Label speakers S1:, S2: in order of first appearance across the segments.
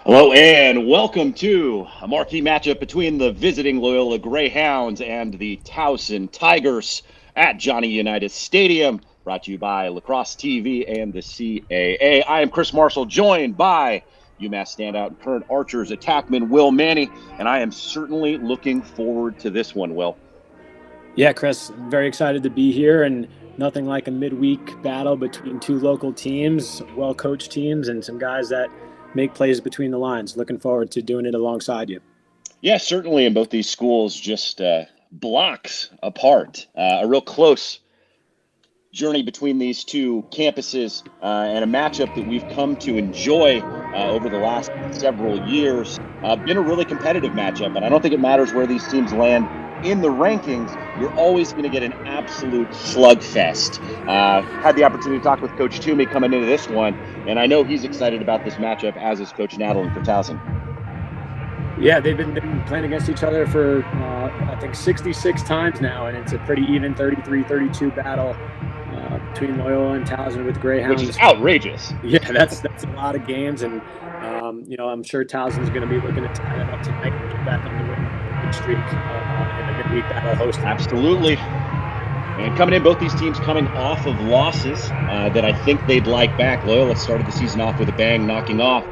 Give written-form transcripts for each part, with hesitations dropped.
S1: Hello and welcome to a marquee matchup between the visiting Loyola Greyhounds and the Towson Tigers at Johnny Unitas Stadium. Brought to you by Lacrosse TV and the CAA. I am Chris Marshall, joined by UMass standout and current Archers attackman Will Manny, and I am certainly looking forward to this one, Will.
S2: Yeah, Chris, very excited to be here, and nothing like a midweek battle between two local teams, well-coached teams, and some guys that make plays between the lines. Looking forward to doing it alongside you.
S1: Yeah, certainly in both these schools, just blocks apart. A real close journey between these two campuses and a matchup that we've come to enjoy over the last several years. Been a really competitive matchup, and I don't think it matters where these teams land in the rankings. You're always going to get an absolute slugfest. Had the opportunity to talk with Coach Toomey coming into this one, and I know he's excited about this matchup, as is Coach Nadlin for Towson.
S2: Yeah, they've been playing against each other for, I think, 66 times now, and it's a pretty even 33-32 battle between Loyola and Towson with Greyhounds.
S1: Which is outrageous.
S2: Yeah, that's a lot of games, and I'm sure Towson's going to be looking to tie it up tonight and get back on the win streak in the midweek battle host.
S1: Absolutely. And coming in, both these teams coming off of losses that I think they'd like back. Loyola started the season off with a bang, knocking off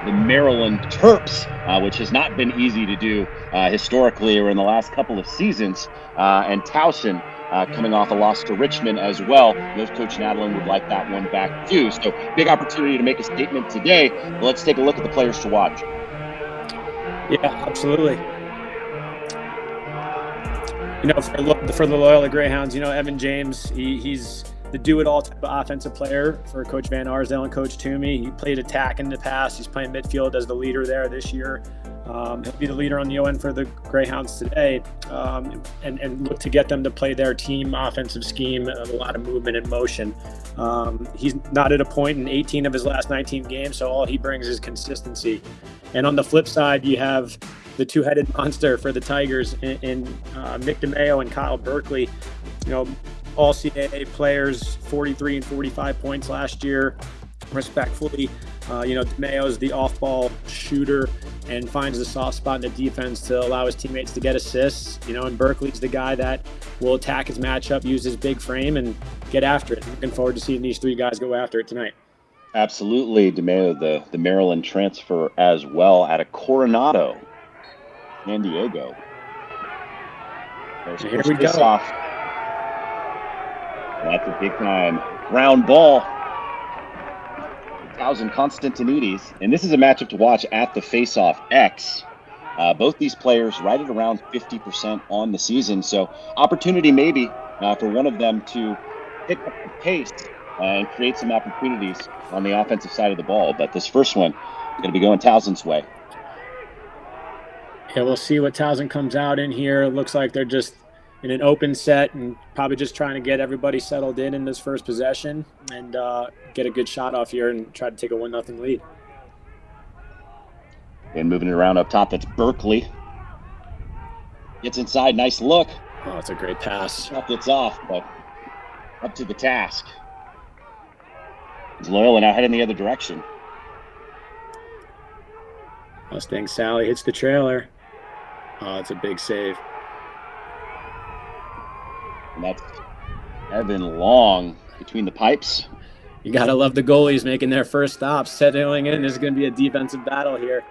S1: the Maryland Terps, which has not been easy to do historically or in the last couple of seasons. And Towson coming off a loss to Richmond as well. Knows Coach Nadlin would like that one back too. So big opportunity to make a statement today. But let's take a look at the players to watch.
S2: Yeah, absolutely. For the Loyola Greyhounds, Evan James, he's the do-it-all type of offensive player for Coach Van Arsdale and Coach Toomey. He played attack in the past. He's playing midfield as the leader there this year. He'll be the leader on the ON for the Greyhounds today, and look to get them to play their team offensive scheme of a lot of movement and motion. He's not at a point in 18 of his last 19 games, so all he brings is consistency. And on the flip side, you have the two-headed monster for the Tigers in Nick DeMeo and Kyle Berkeley. All CAA players, 43 and 45 points last year, respectfully. DeMeo's the off-ball shooter and finds the soft spot in the defense to allow his teammates to get assists. And Berkeley's the guy that will attack his matchup, use his big frame, and get after it. Looking forward to seeing these three guys go after it tonight.
S1: Absolutely. DeMeo, the Maryland transfer as well, out of Coronado, San Diego.
S2: Here we go.
S1: Off. That's a big time ground ball. Towson Constantinides, and this is a matchup to watch at the Face-Off X. Both these players right at around 50% on the season, so opportunity maybe for one of them to pick up the pace and create some opportunities on the offensive side of the ball. But this first one is going to be going Towson's way.
S2: Yeah, we'll see what Towson comes out in here. It looks like they're just in an open set and probably just trying to get everybody settled in this first possession and get a good shot off here and try to take a 1-0 lead.
S1: And moving it around up top, that's Berkeley. Gets inside, nice look.
S2: Oh, it's a great pass.
S1: Shot gets off, but up to the task. It's Loyola now heading the other direction.
S2: Mustang Sally hits the trailer. Oh, it's a big save.
S1: And that's Evan Long between the pipes.
S2: You got to love the goalies making their first stops, settling in. There's going to be a defensive battle here.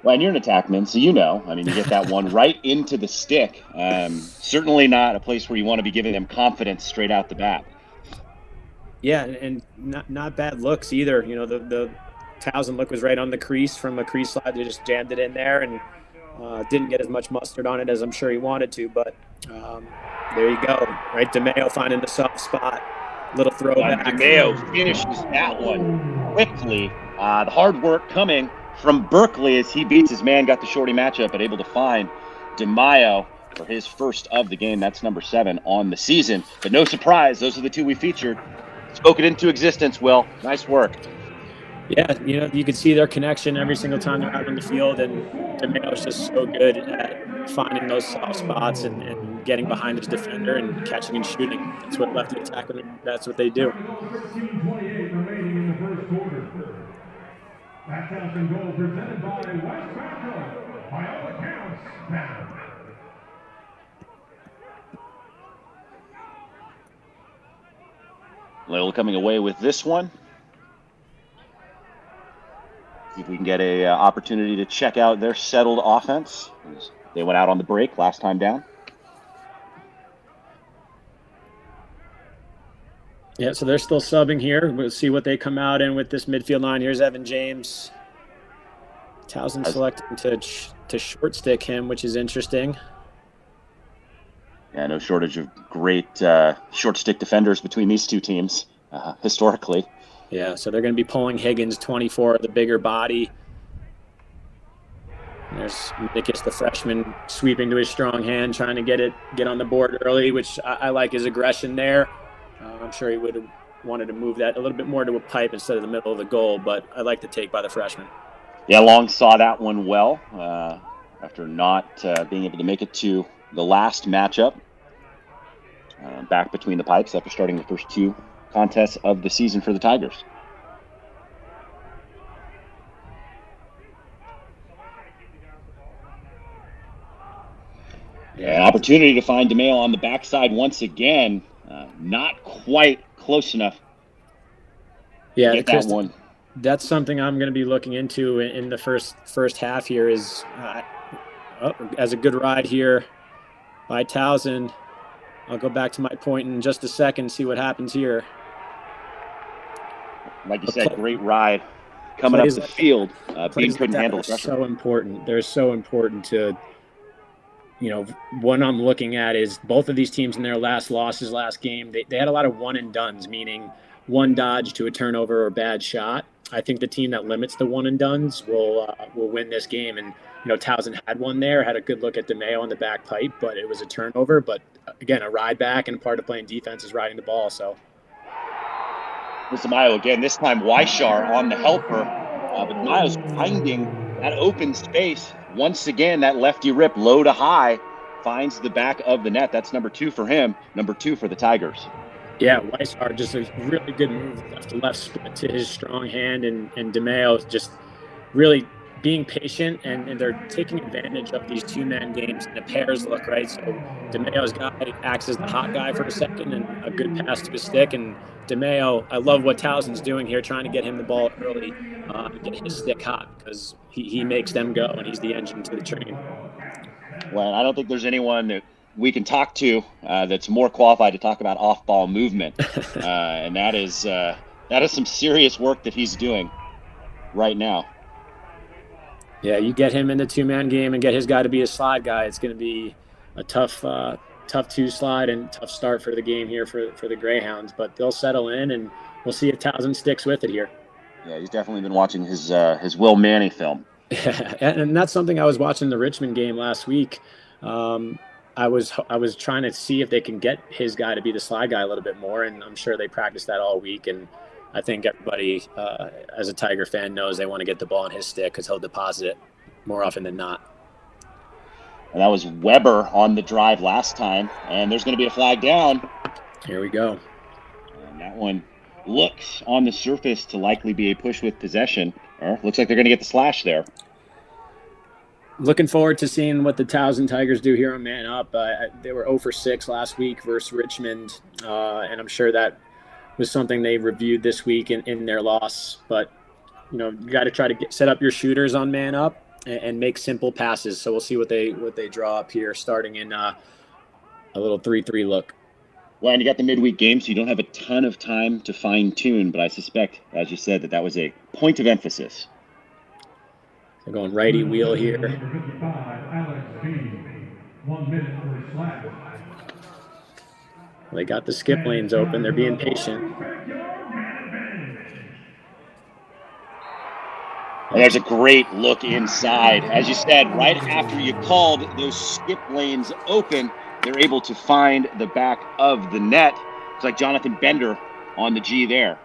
S1: Well, and you're an attackman, so you get that one right into the stick. Certainly not a place where you want to be giving them confidence straight out the bat.
S2: Yeah, and not bad looks either. The Towson look was right on the crease from a crease slide. They just jammed it in there and didn't get as much mustard on it as I'm sure he wanted to, but there you go. Right, DeMeo finding the soft spot. Little throwback.
S1: DeMeo finishes that one quickly. The hard work coming from Berkeley as he beats his man, got the shorty matchup, but able to find DeMeo for his first of the game. That's number 7 on the season. But no surprise, those are the two we featured. Spoken into existence, Will. Nice work.
S2: Yeah, you can see their connection every single time they're out on the field, and DeMeo's just so good at finding those soft spots and getting behind his defender and catching and shooting. That's what lefty attackmen, that's what they do.
S3: That Towson goal presented by West Metro. By all accounts, better.
S1: Loyola coming away with this one. See if we can get a opportunity to check out their settled offense. They went out on the break last time down.
S2: Yeah, so they're still subbing here. We'll see what they come out in with this midfield line. Here's Evan James. Towson selecting to short stick him, which is interesting.
S1: Yeah, no shortage of great short stick defenders between these two teams historically.
S2: Yeah, so they're going to be pulling Higgins, 24, the bigger body. And there's Mickus, the freshman, sweeping to his strong hand, trying to get on the board early, which I like his aggression there. I'm sure he would have wanted to move that a little bit more to a pipe instead of the middle of the goal, but I like the take by the freshman.
S1: Yeah, Long saw that one well after not being able to make it to the last matchup. Back between the pipes after starting the first two contests of the season for the Tigers. Yeah, an opportunity to find DeMeo on the backside once again. Not quite close enough.
S2: Yeah,
S1: get that one.
S2: That's something I'm going to be looking into in the first half here is as a good ride here by Towson. I'll go back to my point in just a second, see what happens here.
S1: Like you said, great ride coming up the field. Bean couldn't handle the pressure.
S2: So important. They're so important to, what I'm looking at is both of these teams in their last losses last game, they had a lot of one and dones, meaning one dodge to a turnover or bad shot. I think the team that limits the one and dones will win this game. And Towson had one there, had a good look at DeMeo on the back pipe, but it was a turnover. But again, a ride back, and part of playing defense is riding the ball. So
S1: this is Mayo again. This time Weishar on the helper, but Mayo's finding that open space once again. That lefty rip, low to high, finds the back of the net. That's number 2 for him. Number 2 for the Tigers.
S2: Yeah, Weishar just a really good move, left split to his strong hand, and DeMeo just really being patient, and they're taking advantage of these two-man games and the pairs look, right? So DeMeo's guy acts as the hot guy for a second, and a good pass to his stick. And DeMeo, I love what Towson's doing here, trying to get him the ball early, get his stick hot, because he makes them go, and he's the engine to the train.
S1: Well, I don't think there's anyone that we can talk to that's more qualified to talk about off-ball movement, and that is some serious work that he's doing right now.
S2: Yeah, you get him in the two-man game and get his guy to be a slide guy. It's going to be a tough two slide and tough start for the game here for the Greyhounds, but they'll settle in, and we'll see if Towson sticks with it here.
S1: Yeah, he's definitely been watching his Will Manny film.
S2: And that's something I was watching the Richmond game last week. I was trying to see if they can get his guy to be the slide guy a little bit more, and I'm sure they practiced that all week. And I think everybody, as a Tiger fan, knows they want to get the ball in his stick because he'll deposit it more often than not.
S1: And that was Weber on the drive last time, and there's going to be a flag down.
S2: Here we go.
S1: And that one looks on the surface to likely be a push with possession. Looks like they're going to get the slash there.
S2: Looking forward to seeing what the Towson Tigers do here on Man Up. They were 0 for 6 last week versus Richmond, and I'm sure that was something they reviewed this week in their loss. But, you got to try to set up your shooters on Man Up and make simple passes. So we'll see what they draw up here, starting in a little 3-3 look.
S1: Well, and you got the midweek game, so you don't have a ton of time to fine-tune, but I suspect, as you said, that was a point of emphasis.
S2: They're going righty wheel here.
S3: 1 minute for slash.
S2: They got the skip lanes open. They're being patient.
S1: And there's a great look inside. As you said, right after you called those skip lanes open, they're able to find the back of the net. It's like Jonathan Bender on the G there.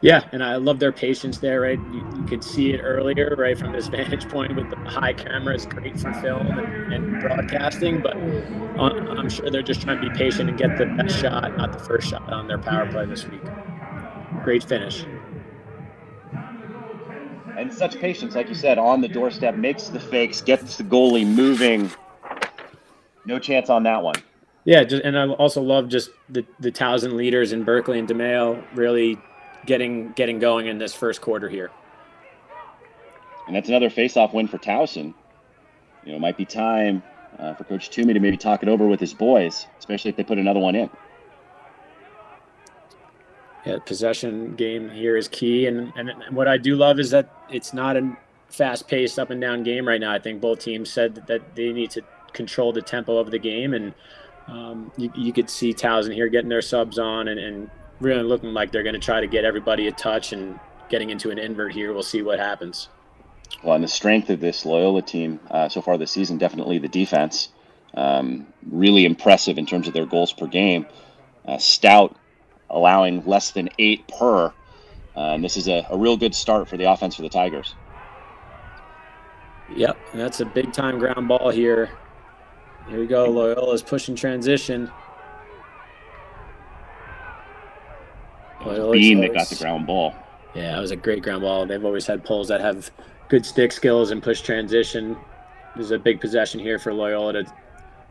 S2: Yeah, and I love their patience there, right? You could see it earlier, right, from this vantage point with the high camera. It's great for film and broadcasting, but I'm sure they're just trying to be patient and get the best shot, not the first shot on their power play this week. Great finish.
S1: And such patience, like you said, on the doorstep, makes the fakes, gets the goalie moving. No chance on that one.
S2: Yeah, and I also love just the Towson leaders in Berkeley and DeMayo really getting going in this first quarter here.
S1: And that's another face-off win for Towson. You know, it might be time for Coach Toomey to maybe talk it over with his boys, especially if they put another one in.
S2: Yeah, possession game here is key, and what I do love is that it's not a fast-paced up and down game right now. I think both teams said that they need to control the tempo of the game, and you could see Towson here getting their subs on and really looking like they're going to try to get everybody a touch and getting into an invert here. We'll see what happens.
S1: Well, and the strength of this Loyola team so far this season, definitely the defense. Really impressive in terms of their goals per game. Stout, allowing less than 8 per. And this is a real good start for the offense for the Tigers.
S2: Yep, and that's a big-time ground ball here. Here we go. Loyola's pushing transition.
S1: Bean that got the ground ball.
S2: Yeah, that was a great ground ball. They've always had poles that have good stick skills and push transition. There's a big possession here for Loyola to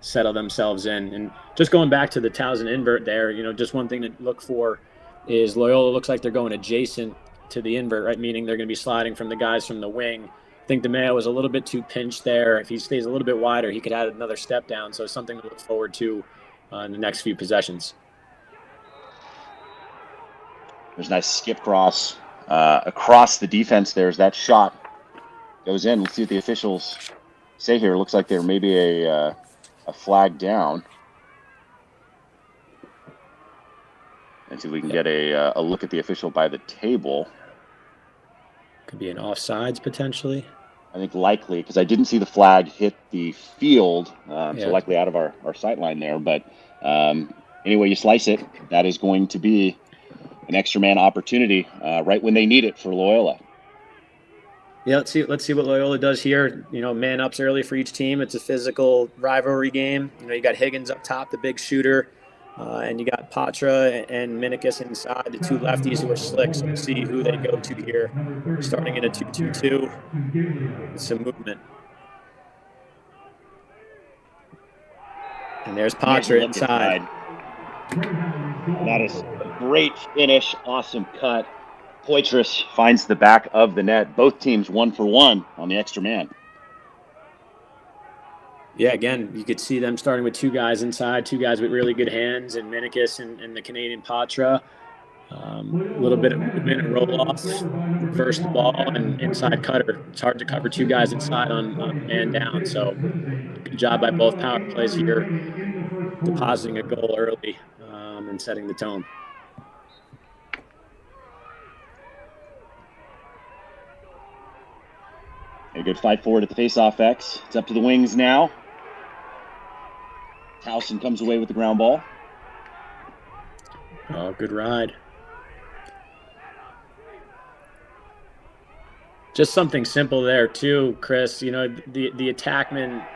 S2: settle themselves in. And just going back to the Towson invert there, you know, just one thing to look for is Loyola looks like they're going adjacent to the invert, right? Meaning they're going to be sliding from the guys from the wing. I think DeMayo was a little bit too pinched there. If he stays a little bit wider, he could add another step down. So something to look forward to in the next few possessions.
S1: There's a nice skip cross across the defense. There's that shot. Goes in. Let's see what the officials say here. It looks like there may be a flag down. And see if we can get a look at the official by the table.
S2: Could be an offsides potentially.
S1: I think likely, because I didn't see the flag hit the field, so likely out of our sight line there. But anyway you slice it, that is going to be an extra man opportunity right when they need it for Loyola.
S2: Yeah, let's see what Loyola does here. You know, man ups early for each team. It's a physical rivalry game. You know, you got Higgins up top, the big shooter, and you got Patra and Minikis inside, the two lefties who are slick. So we'll see who they go to here, starting in a 2-2-2 with some movement. And there's Patra inside.
S1: That is a great finish, awesome cut. Poitras finds the back of the net. Both teams 1 for 1 on the extra man.
S2: Yeah, again, you could see them starting with two guys inside, two guys with really good hands, and Minikis and the Canadian Patra. A little bit of movement and roll off, reverse the ball, and inside cutter. It's hard to cover two guys inside on man down. So good job by both power plays here, depositing a goal early and setting the tone.
S1: A good fight forward at the faceoff X. It's up to the wings now. Towson comes away with the ground ball.
S2: Oh, good ride. Just something simple there too, Chris. You know, the attackman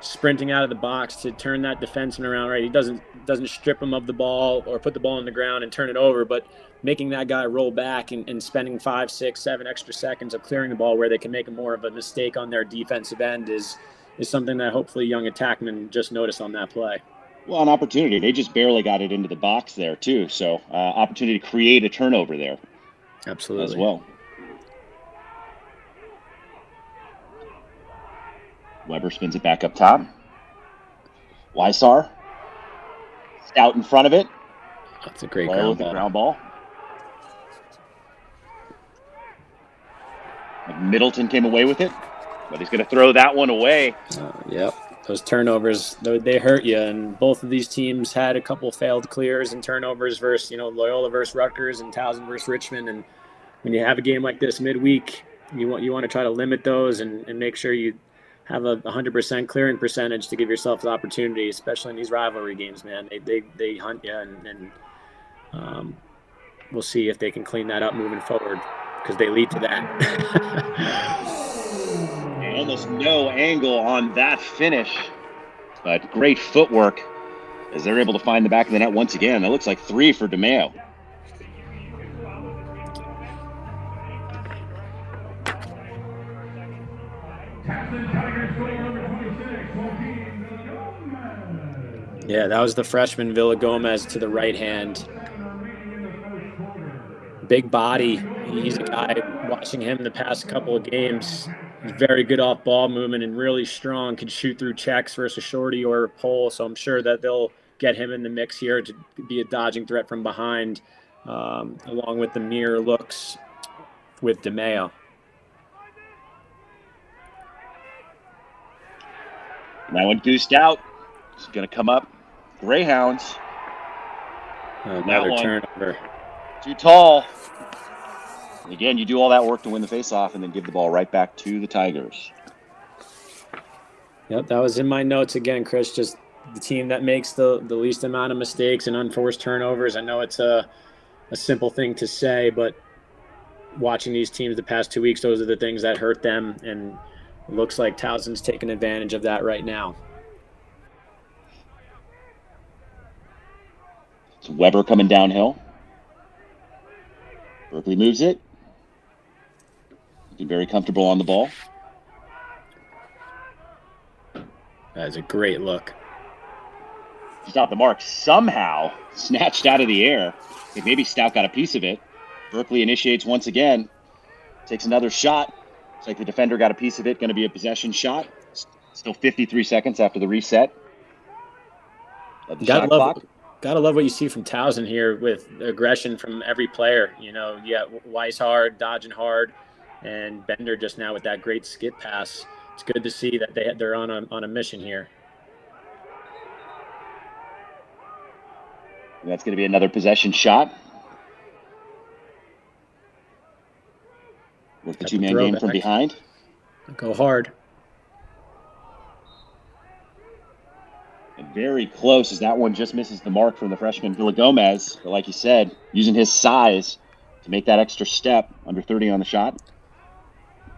S2: sprinting out of the box to turn that defenseman around, right? He doesn't strip him of the ball or put the ball on the ground and turn it over, but making that guy roll back and spending 5, 6, 7 extra seconds of clearing the ball where they can make more of a mistake on their defensive end is something that hopefully young attackmen just noticed on that play.
S1: Well, an opportunity. They just barely got it into the box there too. So opportunity to create a turnover there.
S2: Absolutely.
S1: As well. Weber spins it back up top. Weissar. Stout in front of it.
S2: That's a great ground ball.
S1: Middleton came away with it, but he's going to throw that one away.
S2: Yep. Those turnovers, they hurt you, and both of these teams had a couple failed clears and turnovers versus, Loyola versus Rutgers and Towson versus Richmond. And when you have a game like this midweek, you want to try to limit those and make sure you have a 100% clearing percentage to give yourself the opportunity, especially in these rivalry games, man. They hunt you, and we'll see if they can clean that up moving forward because they lead to that.
S1: Almost no angle on that finish, but great footwork as they're able to find the back of the net once again. That looks like 3 for DeMayo.
S3: Towson Tigers goal number 26, Joaquin Villagomez.
S2: Yeah, that was the freshman Villagomez to the right hand.
S3: Remaining in the first quarter.
S2: Big body. He's a guy, watching him the past couple of games, he's very good off ball movement and really strong, can shoot through checks versus a shorty or a pole. So I'm sure that they'll get him in the mix here to be a dodging threat from behind, along with the mirror looks with DeMeo.
S1: That one goosed out. It's going to come up. Greyhounds.
S2: Another turnover.
S1: Too tall. And again, you do all that work to win the faceoff and then give the ball right back to the Tigers.
S2: Yep, that was in my notes again, Chris. Just the team that makes the least amount of mistakes and unforced turnovers. I know it's a simple thing to say, but watching these teams the past 2 weeks, those are the things that hurt them, and it looks like Towson's taking advantage of that right now.
S1: It's Weber coming downhill. Berkeley moves it. Looking very comfortable on the ball.
S2: That is a great look.
S1: Just off the mark, somehow snatched out of the air. I think maybe Stout got a piece of it. Berkeley initiates once again. Takes another shot. Looks like the defender got a piece of it. Going to be a possession shot. Still 53 seconds after the reset of the shot clock.
S2: Gotta love what you see from Towson here with aggression from every player. You know, you got Weiss hard, dodging hard, and Bender just now with that great skip pass. It's good to see that they're on a mission here.
S1: And that's going to be another possession shot. Work the two-man game from behind.
S2: Go hard.
S1: And very close as that one just misses the mark from the freshman Villagomez. But like you said, using his size to make that extra step, under 30 on the shot.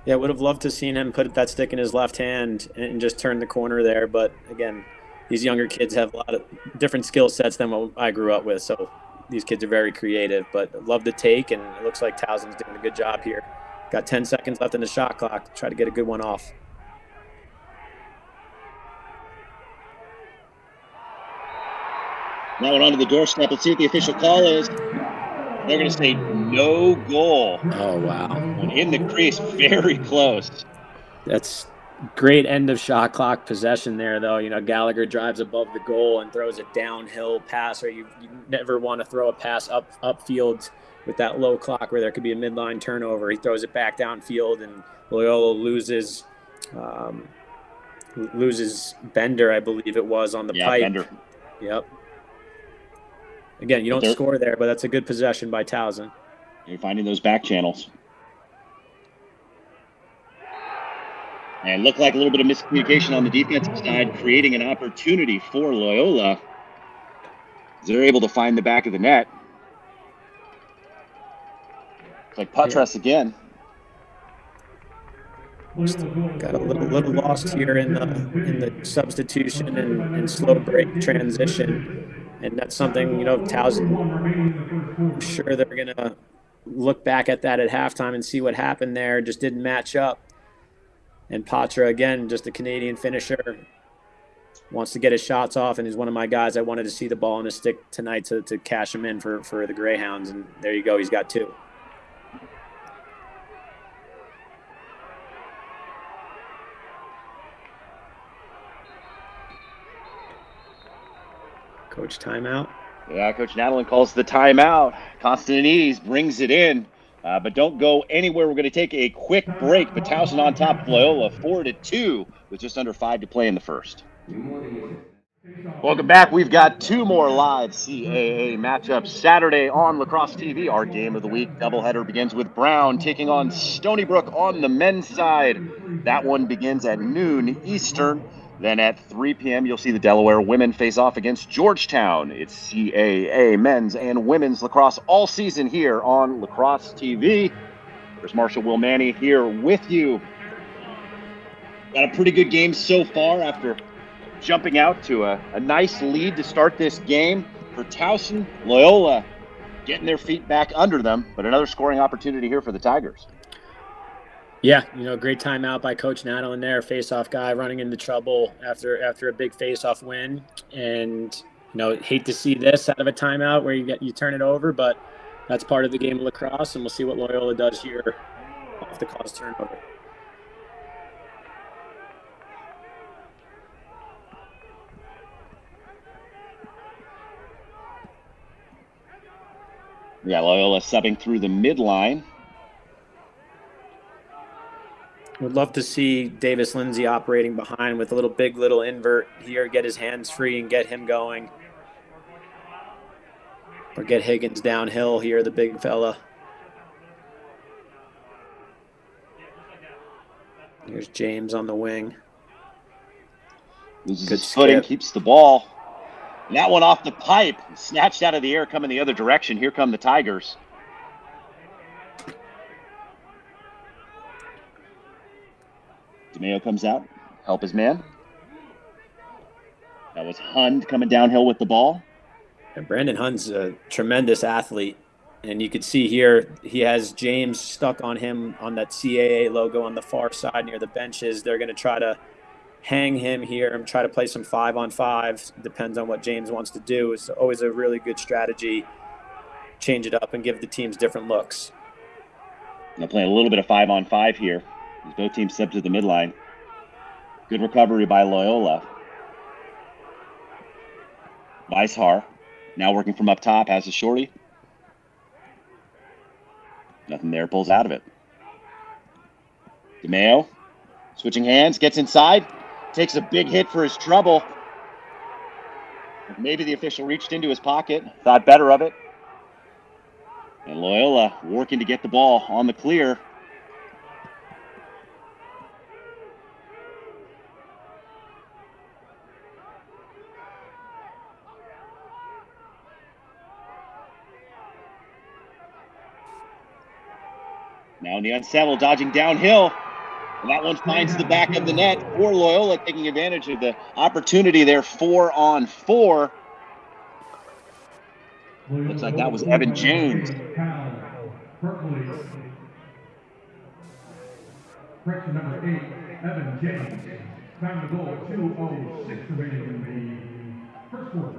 S2: Yeah, would have loved to seen him put that stick in his left hand and just turn the corner there. But again, these younger kids have a lot of different skill sets than what I grew up with. So these kids are very creative, but love the take. And it looks like Towson's doing a good job here. Got 10 seconds left in the shot clock. Try to get a good one off.
S1: That one onto the doorstep. Let's see what the official call is. They're going to say no goal.
S2: Oh, wow.
S1: In the crease, very close.
S2: That's great end of shot clock possession there, though. You know, Gallagher drives above the goal and throws a downhill pass, or you never want to throw a pass upfield with that low clock where there could be a midline turnover. He throws it back downfield, and Loyola loses Bender, I believe it was, on the pipe.
S1: Bender.
S2: Yep. Again, you don't score there, but that's a good possession by Towson.
S1: You're finding those back channels. And looked like a little bit of miscommunication on the defensive side, creating an opportunity for Loyola. They're able to find the back of the net. It's like Patras again.
S2: Got a little lost here in the substitution and slow break transition. And that's something, you know, Towson, I'm sure they're going to look back at that at halftime and see what happened there. Just didn't match up. And Patra, again, just a Canadian finisher, wants to get his shots off, and he's one of my guys. I wanted to see the ball on his stick tonight to cash him in for the Greyhounds. And there you go. He's got two. Coach timeout.
S1: Yeah, Coach Nadalin calls the timeout. Constantinides brings it in, but don't go anywhere. We're going to take a quick break. But Towson on top of Loyola, 4-2, with just under 5 to play in the first. Welcome back. We've got two more live CAA matchups Saturday on Lacrosse TV. Our game of the week doubleheader begins with Brown taking on Stony Brook on the men's side. That one begins at noon Eastern. Then at 3 p.m., you'll see the Delaware women face off against Georgetown. It's CAA men's and women's lacrosse all season here on Lacrosse TV. Chris Marshall, Will Manny here with you. Got a pretty good game so far after jumping out to a nice lead to start this game for Towson. Loyola getting their feet back under them, but another scoring opportunity here for the Tigers.
S2: Yeah, great timeout by Coach Nadal there, face-off guy running into trouble after a big face-off win, and hate to see this out of a timeout where you turn it over, but that's part of the game of lacrosse, and we'll see what Loyola does here off the cause turnover.
S1: Yeah, Loyola subbing through the midline.
S2: Would love to see Davis Lindsay operating behind with a little invert here, get his hands free and get him going. Or get Higgins downhill here, the big fella. Here's James on the wing.
S1: Loses his footing, keeps the ball. And that one off the pipe, snatched out of the air, coming the other direction. Here come the Tigers. DeMeo comes out, help his man. That was Hund coming downhill with the ball.
S2: And Brandon Hund's a tremendous athlete. And you could see here, he has James stuck on him on that CAA logo on the far side near the benches. They're going to try to hang him here and try to play some 5-on-5. Depends on what James wants to do. It's always a really good strategy. Change it up and give the teams different looks.
S1: They're playing a little bit of 5-on-5 here. Both teams sub to the midline. Good recovery by Loyola. Weishar now working from up top, has a shorty. Nothing there, pulls out of it. DeMeo switching hands, gets inside, takes a big hit for his trouble. Maybe the official reached into his pocket, thought better of it. And Loyola working to get the ball on the clear. Now in the unsettled, dodging downhill. And that one finds the back of the net for Loyola, taking advantage of the opportunity there, 4-on-4. Looks like that was Evan James.
S3: Correction number 8, Evan James. Found the goal, 2:06 remaining in the first quarter.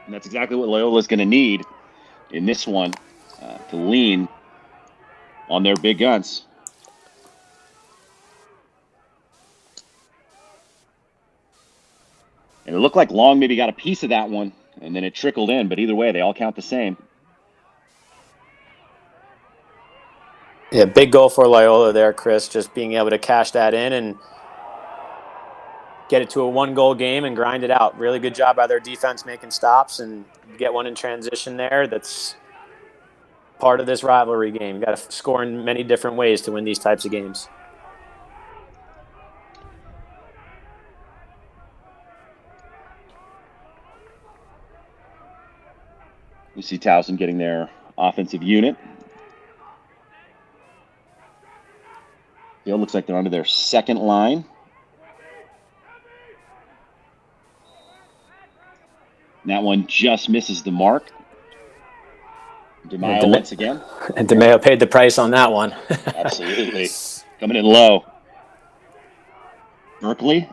S1: And that's exactly what Loyola's going to need in this one to lean on their big guns. And it looked like Long maybe got a piece of that one, and then it trickled in. But either way, they all count the same.
S2: Yeah, big goal for Loyola there, Chris, just being able to cash that in and get it to a one-goal game and grind it out. Really good job by their defense making stops and get one in transition there. That's part of this rivalry game. You got to score in many different ways to win these types of games.
S1: We see Towson getting their offensive unit. It looks like they're under their second line. And that one just misses the mark. DeMeo once again.
S2: And DeMeo paid the price on that one.
S1: Absolutely. Coming in low. Berkeley.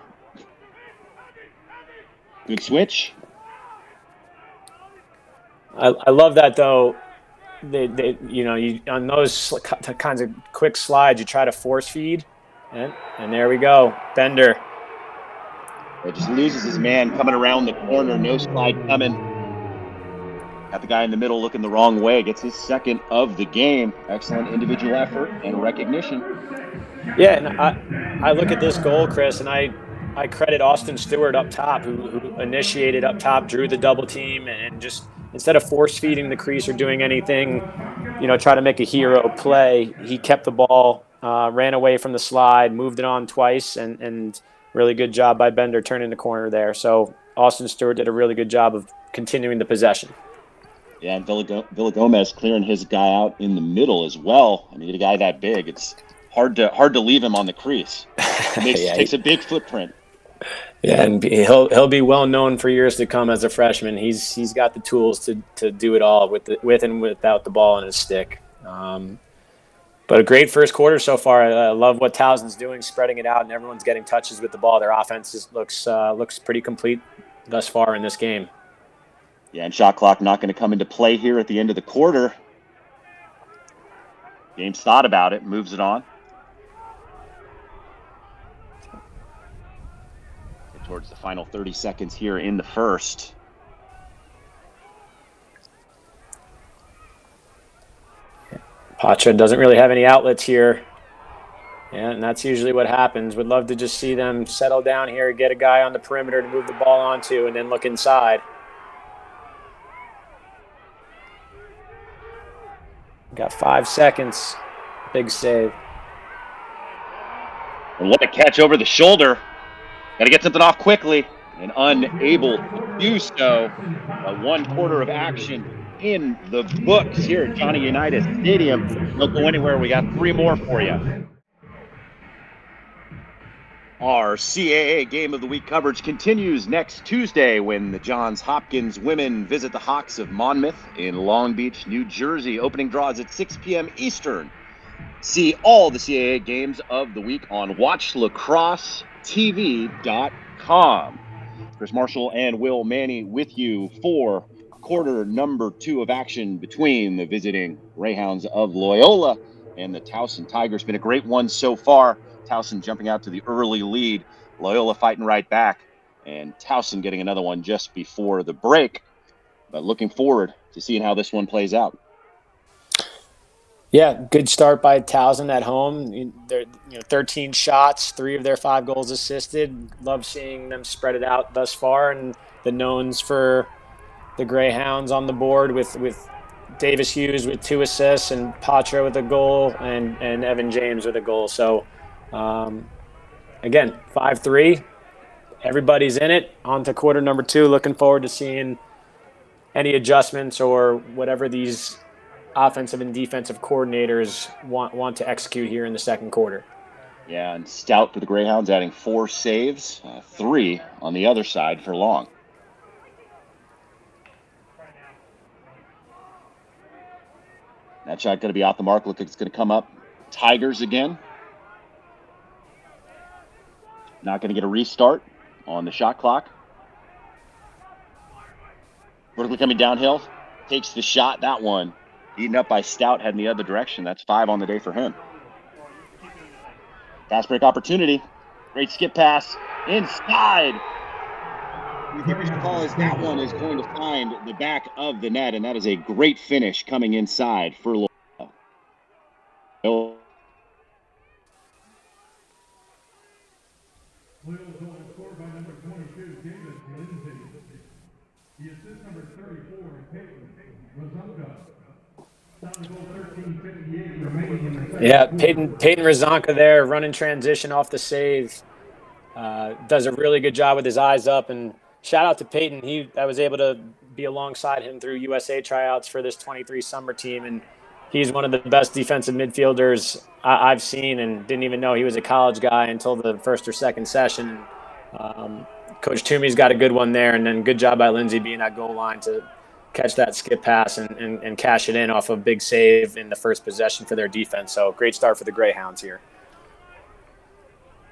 S1: Good switch.
S2: I love that, though. You on those kinds of quick slides, you try to force feed, and there we go. Bender.
S1: It just loses his man coming around the corner. No slide coming. Got the guy in the middle looking the wrong way. Gets his second of the game. Excellent individual effort and recognition.
S2: Yeah, and I look at this goal, Chris, and I credit Austin Stewart up top, who initiated up top, drew the double team, and just instead of force feeding the crease or doing anything, try to make a hero play, he kept the ball, ran away from the slide, moved it on twice, and really good job by Bender turning the corner there. So Austin Stewart did a really good job of continuing the possession.
S1: Yeah, and Villagomez clearing his guy out in the middle as well. I mean, a guy that big, it's hard to leave him on the crease. Takes a big footprint.
S2: Yeah, and he'll be well known for years to come as a freshman. He's got the tools to do it all with and without the ball in his stick. But a great first quarter so far. I love what Towson's doing, spreading it out, and everyone's getting touches with the ball. Their offense looks pretty complete thus far in this game.
S1: Yeah, and shot clock not going to come into play here at the end of the quarter. James thought about it, moves it on. Get towards the final 30 seconds here in the first.
S2: Pacha doesn't really have any outlets here. Yeah, and that's usually what happens. Would love to just see them settle down here, get a guy on the perimeter to move the ball onto, and then look inside. Got 5 seconds. Big save.
S1: And what a catch over the shoulder. Got to get something off quickly, and unable to do so. 1 quarter of action in the books here at Johnny Unitas Stadium. Don't go anywhere. We got 3 more for you. Our CAA Game of the Week coverage continues next Tuesday when the Johns Hopkins women visit the Hawks of Monmouth in Long Beach, New Jersey. Opening draws at 6 p.m. Eastern. See all the CAA games of the week on WatchLacrosseTV.com. Chris Marshall and Will Manny with you for quarter number 2 of action between the visiting Greyhounds of Loyola and the Towson Tigers. Been a great one so far. Towson jumping out to the early lead. Loyola fighting right back. And Towson getting another one just before the break. But looking forward to seeing how this one plays out.
S2: Yeah, good start by Towson at home. They're 13 shots, 3 of their 5 goals assisted. Love seeing them spread it out thus far. And the knowns for the Greyhounds on the board with Davis Hughes with 2 assists and Patra with a goal and Evan James with a goal. So, again, 5-3. Everybody's in it. On to quarter number 2. Looking forward to seeing any adjustments or whatever these offensive and defensive coordinators want to execute here in the second quarter.
S1: Yeah, and Stout for the Greyhounds adding 4 saves, 3 on the other side for Long. That shot going to be off the mark. Look like it's going to come up. Tigers again. Not going to get a restart on the shot clock. Vertically coming downhill. Takes the shot. That one eaten up by Stout, heading the other direction. That's 5 on the day for him. Fast break opportunity. Great skip pass. Inside. The theory we should call is that one is going to find the back of the net, and that is a great finish coming inside for Loyola.
S3: Loyola's goal was scored by number 22, David Lindsay. The assist number 34, Peyton Razunga. Down to goal 13:58 remaining in the second.
S2: Yeah, Peyton Razanka there, running transition off the save. Does a really good job with his eyes up. And shout out to Peyton. I was able to be alongside him through USA tryouts for this 23 summer team. And he's one of the best defensive midfielders I've seen, and didn't even know he was a college guy until the first or second session. Coach Toomey's got a good one there, and then good job by Lindsay being at goal line to catch that skip pass and cash it in off a big save in the first possession for their defense. So great start for the Greyhounds here.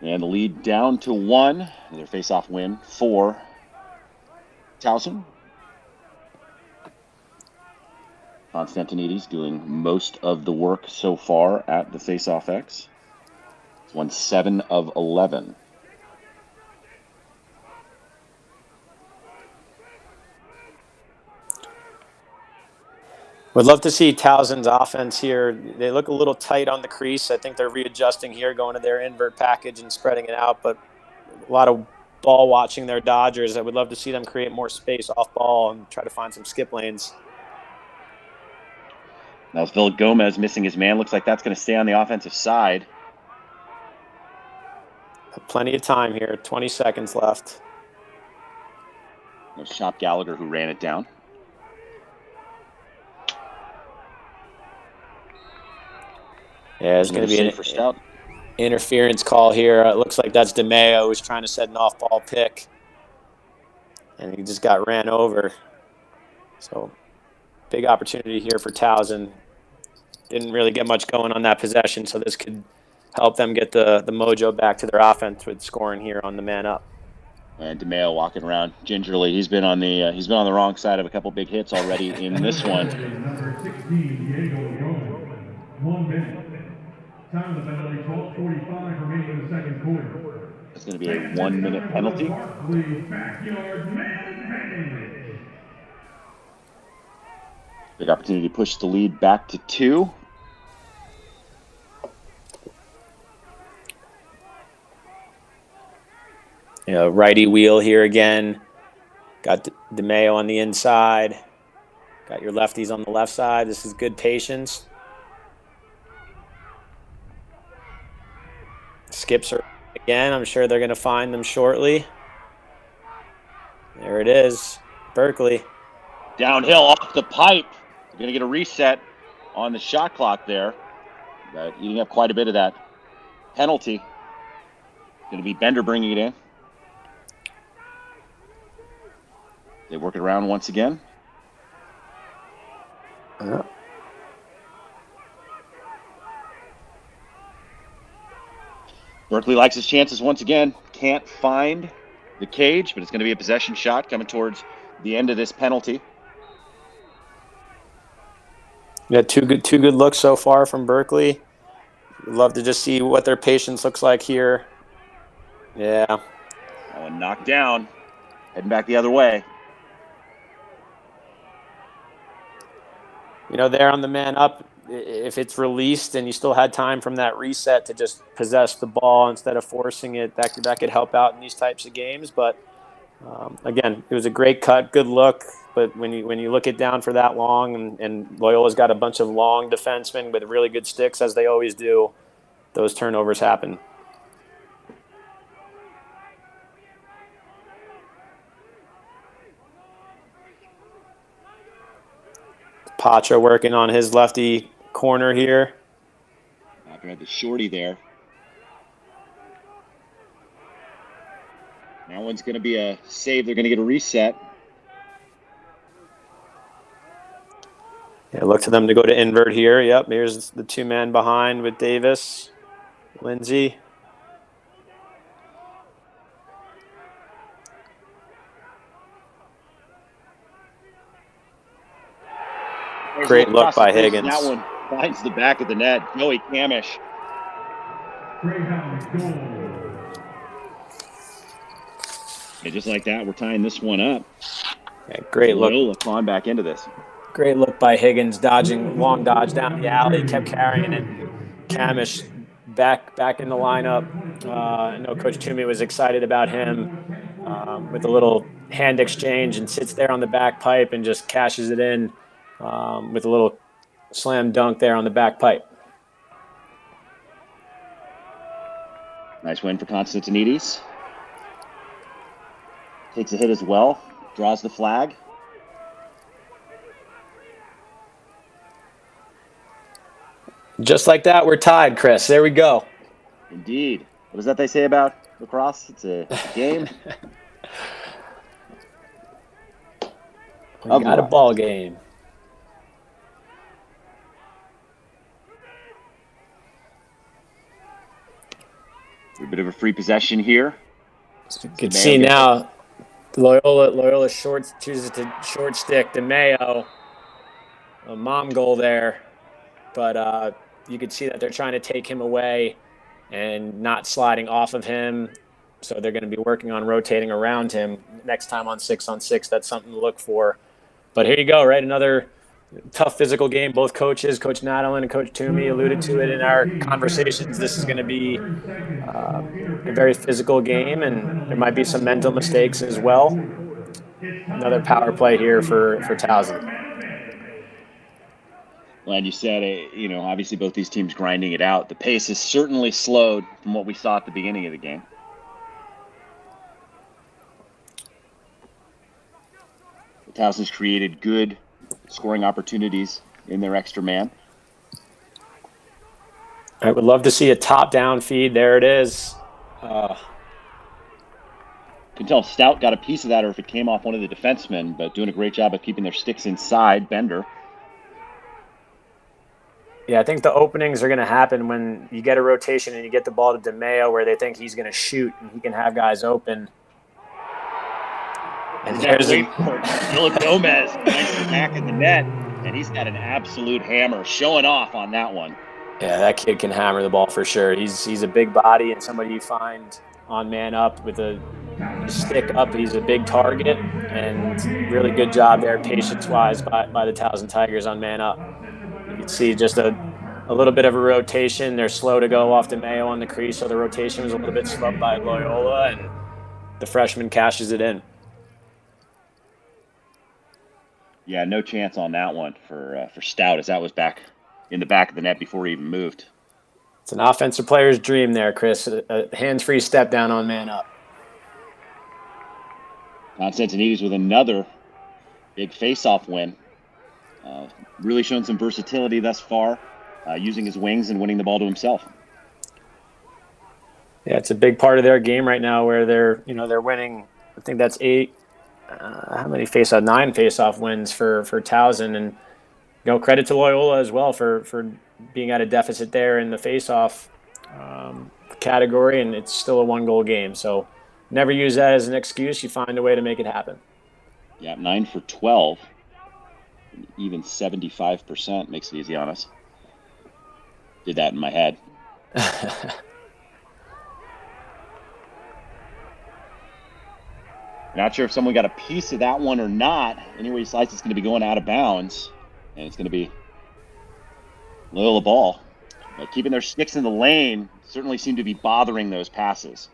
S1: And the lead down to 1. Another face-off win for Towson. Constantinides doing most of the work so far at the face-off X. He's won 7 of 11.
S2: Would love to see Towson's offense here. They look a little tight on the crease. I think they're readjusting here, going to their invert package and spreading it out, but a lot of ball watching their Dodgers. I would love to see them create more space off ball and try to find some skip lanes.
S1: Now Phil Gomez missing his man. Looks like that's going to stay on the offensive side.
S2: Plenty of time here. 20 seconds left.
S1: There's Shop Gallagher who ran it down.
S2: Yeah, it's going to be an
S1: for Stout.
S2: Interference call here. It looks like that's DeMeo who's trying to set an off-ball pick. And he just got ran over. So big opportunity here for Towson. didn't really get much going on that possession, so this could help them get the mojo back to their offense with scoring here on the man up.
S1: And DeMeo walking around gingerly. He's been on the wrong side of a couple big hits already in this one.
S3: Number 16, Diego Young. 1 minute. Time of the penalty, 12:45 remaining in the second quarter.
S1: It's going to be a 1-minute penalty.
S3: Backyard man.
S1: Big opportunity to push the lead back to 2.
S2: Righty wheel here again. Got DeMeo on the inside. Got your lefties on the left side. This is good patience. Skips are again. I'm sure they're going to find them shortly. There it is. Berkeley.
S1: Downhill off the pipe. They're going to get a reset on the shot clock there. Eating up quite a bit of that penalty. Going to be Bender bringing it in. They work it around once again. Berkeley likes his chances once again. Can't find the cage, but it's going to be a possession shot coming towards the end of this penalty.
S2: Yeah, two good looks so far from Berkeley. Love to just see what their patience looks like here. Yeah.
S1: That one knocked down. Heading back the other way.
S2: There on the man up, if it's released and you still had time from that reset to just possess the ball instead of forcing it, that could help out in these types of games. But again, it was a great cut, good look. But when you look it down for that long, and Loyola's got a bunch of long defensemen with really good sticks, as they always do, those turnovers happen. Pacha working on his lefty corner here.
S1: After had the shorty there. That one's going to be a save. They're going to get a reset.
S2: Yeah, look to them to go to invert here. Yep, here's the 2-man behind with Davis, Lindsay. Great look by Higgins.
S1: That one finds the back of the net. Joey Camish. Yeah, just like that, we're tying this one up.
S2: Yeah, great look.
S1: Loyola clawing back into this.
S2: Great look by Higgins, long dodge down the alley, kept carrying it. Camish back in the lineup. I know Coach Toomey was excited about him with a little hand exchange, and sits there on the back pipe and just cashes it in with a little slam dunk there on the back pipe.
S1: Nice win for Constantinides. Takes a hit as well. Draws the flag.
S2: Just like that, we're tied, Chris. There we go.
S1: Indeed. What is that they say about lacrosse? It's a game.
S2: We got a ball game.
S1: A bit of a free possession here.
S2: You can see now Loyola chooses to short stick DeMeo. A mom goal there. But you could see that they're trying to take him away and not sliding off of him. So they're going to be working on rotating around him next time on 6-on-6. That's something to look for. But here you go, right? Another tough physical game. Both coaches, Coach Nadelin and Coach Toomey, alluded to it in our conversations. This is going to be a very physical game, and there might be some mental mistakes as well. Another power play here for Towson.
S1: Well, and you said, obviously both these teams grinding it out. The pace has certainly slowed from what we saw at the beginning of the game. The Towson's created good scoring opportunities in their extra man.
S2: I would love to see a top-down feed. There it is.
S1: You can tell Stout got a piece of that, or if it came off one of the defensemen, but doing a great job of keeping their sticks inside. Bender.
S2: Yeah, I think the openings are going to happen when you get a rotation and you get the ball to DeMeo where they think he's going to shoot and he can have guys open. And there's
S1: Wait for it. Philip Gomez finds the back of the net, and he's got an absolute hammer, showing off on that one.
S2: Yeah, that kid can hammer the ball for sure. He's a big body and somebody you find on man up with a stick up. He's a big target, and really good job there, patience-wise, by the Towson Tigers on man up. You can see just a little bit of a rotation. They're slow to go off DeMeo on the crease, so the rotation was a little bit slow by Loyola, and the freshman cashes it in.
S1: Yeah, no chance on that one for Stout, as that was back in the back of the net before he even moved.
S2: It's an offensive player's dream there, Chris. A hands-free step down on man up.
S1: Constantinides with another big face-off win. Really shown some versatility thus far, using his wings and winning the ball to himself.
S2: Yeah, it's a big part of their game right now where they're winning. I think that's 8. How many face-off? 9 face-off wins for Towson, and credit to Loyola as well for being at a deficit there in the face-off category, and it's still a 1-goal game. So never use that as an excuse. You find a way to make it happen.
S1: Yeah, 9 for 12, even 75% makes it easy on us. Did that in my head. Not sure if someone got a piece of that one or not. Anyway, he slices, it's going to be going out of bounds, and it's going to be Loyola ball. But keeping their sticks in the lane certainly seemed to be bothering those passes.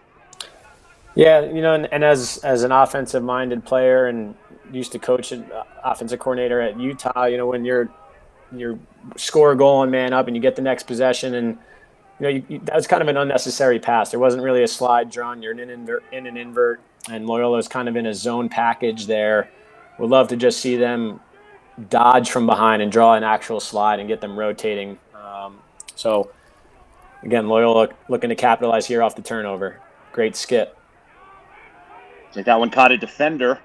S2: Yeah, and as an offensive-minded player and used to coach an offensive coordinator at Utah, when you score a goal on man up and you get the next possession, and that was kind of an unnecessary pass. There wasn't really a slide drawn. You're in an invert, and Loyola's kind of in a zone package there. Would love to just see them dodge from behind and draw an actual slide and get them rotating. So, again, Loyola looking to capitalize here off the turnover. Great skip.
S1: Like that one caught a defender.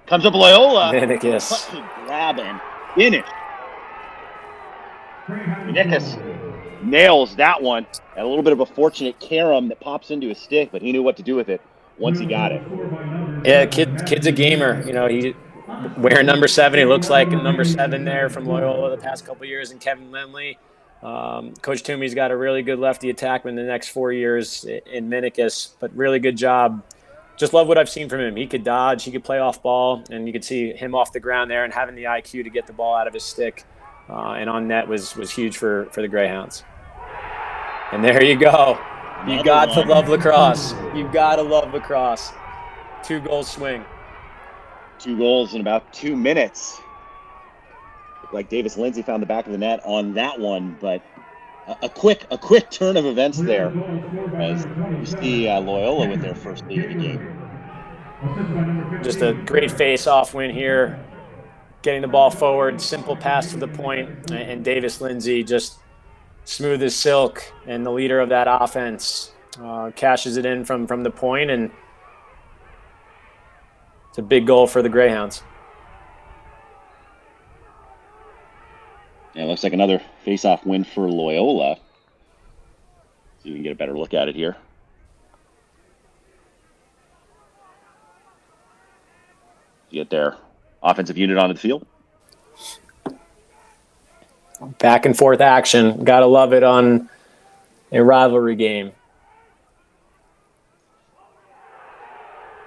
S1: Comes up Loyola.
S2: Minicus.
S1: Grab and finish. Minicus nails that one. Had a little bit of a fortunate carom that pops into his stick, but he knew what to do with it once he got it.
S2: Yeah, kid's a gamer. He wearing number 7. He looks like a number 7 there from Loyola the past couple of years. And Kevin Lindley, Coach Toomey's got a really good lefty attackman the next 4 years in Minicus, but really good job. Just love what I've seen from him. He could dodge, he could play off ball, and you could see him off the ground there and having the IQ to get the ball out of his stick and on net was huge for the Greyhounds. And there you go. You got to love lacrosse. You got to love lacrosse. 2-goal swing.
S1: 2 goals in about 2 minutes. Looked like Davis Lindsay found the back of the net on that one, but a quick turn of events there as you see Loyola with their first lead of the game.
S2: Just a great face-off win here. Getting the ball forward, simple pass to the point, and Davis Lindsay just smooth as silk, and the leader of that offense cashes it in from the point, and it's a big goal for the Greyhounds.
S1: Yeah, it looks like another face-off win for Loyola. See if we can get a better look at it here. Get their offensive unit onto the field.
S2: Back and forth action. Gotta love it on a rivalry game.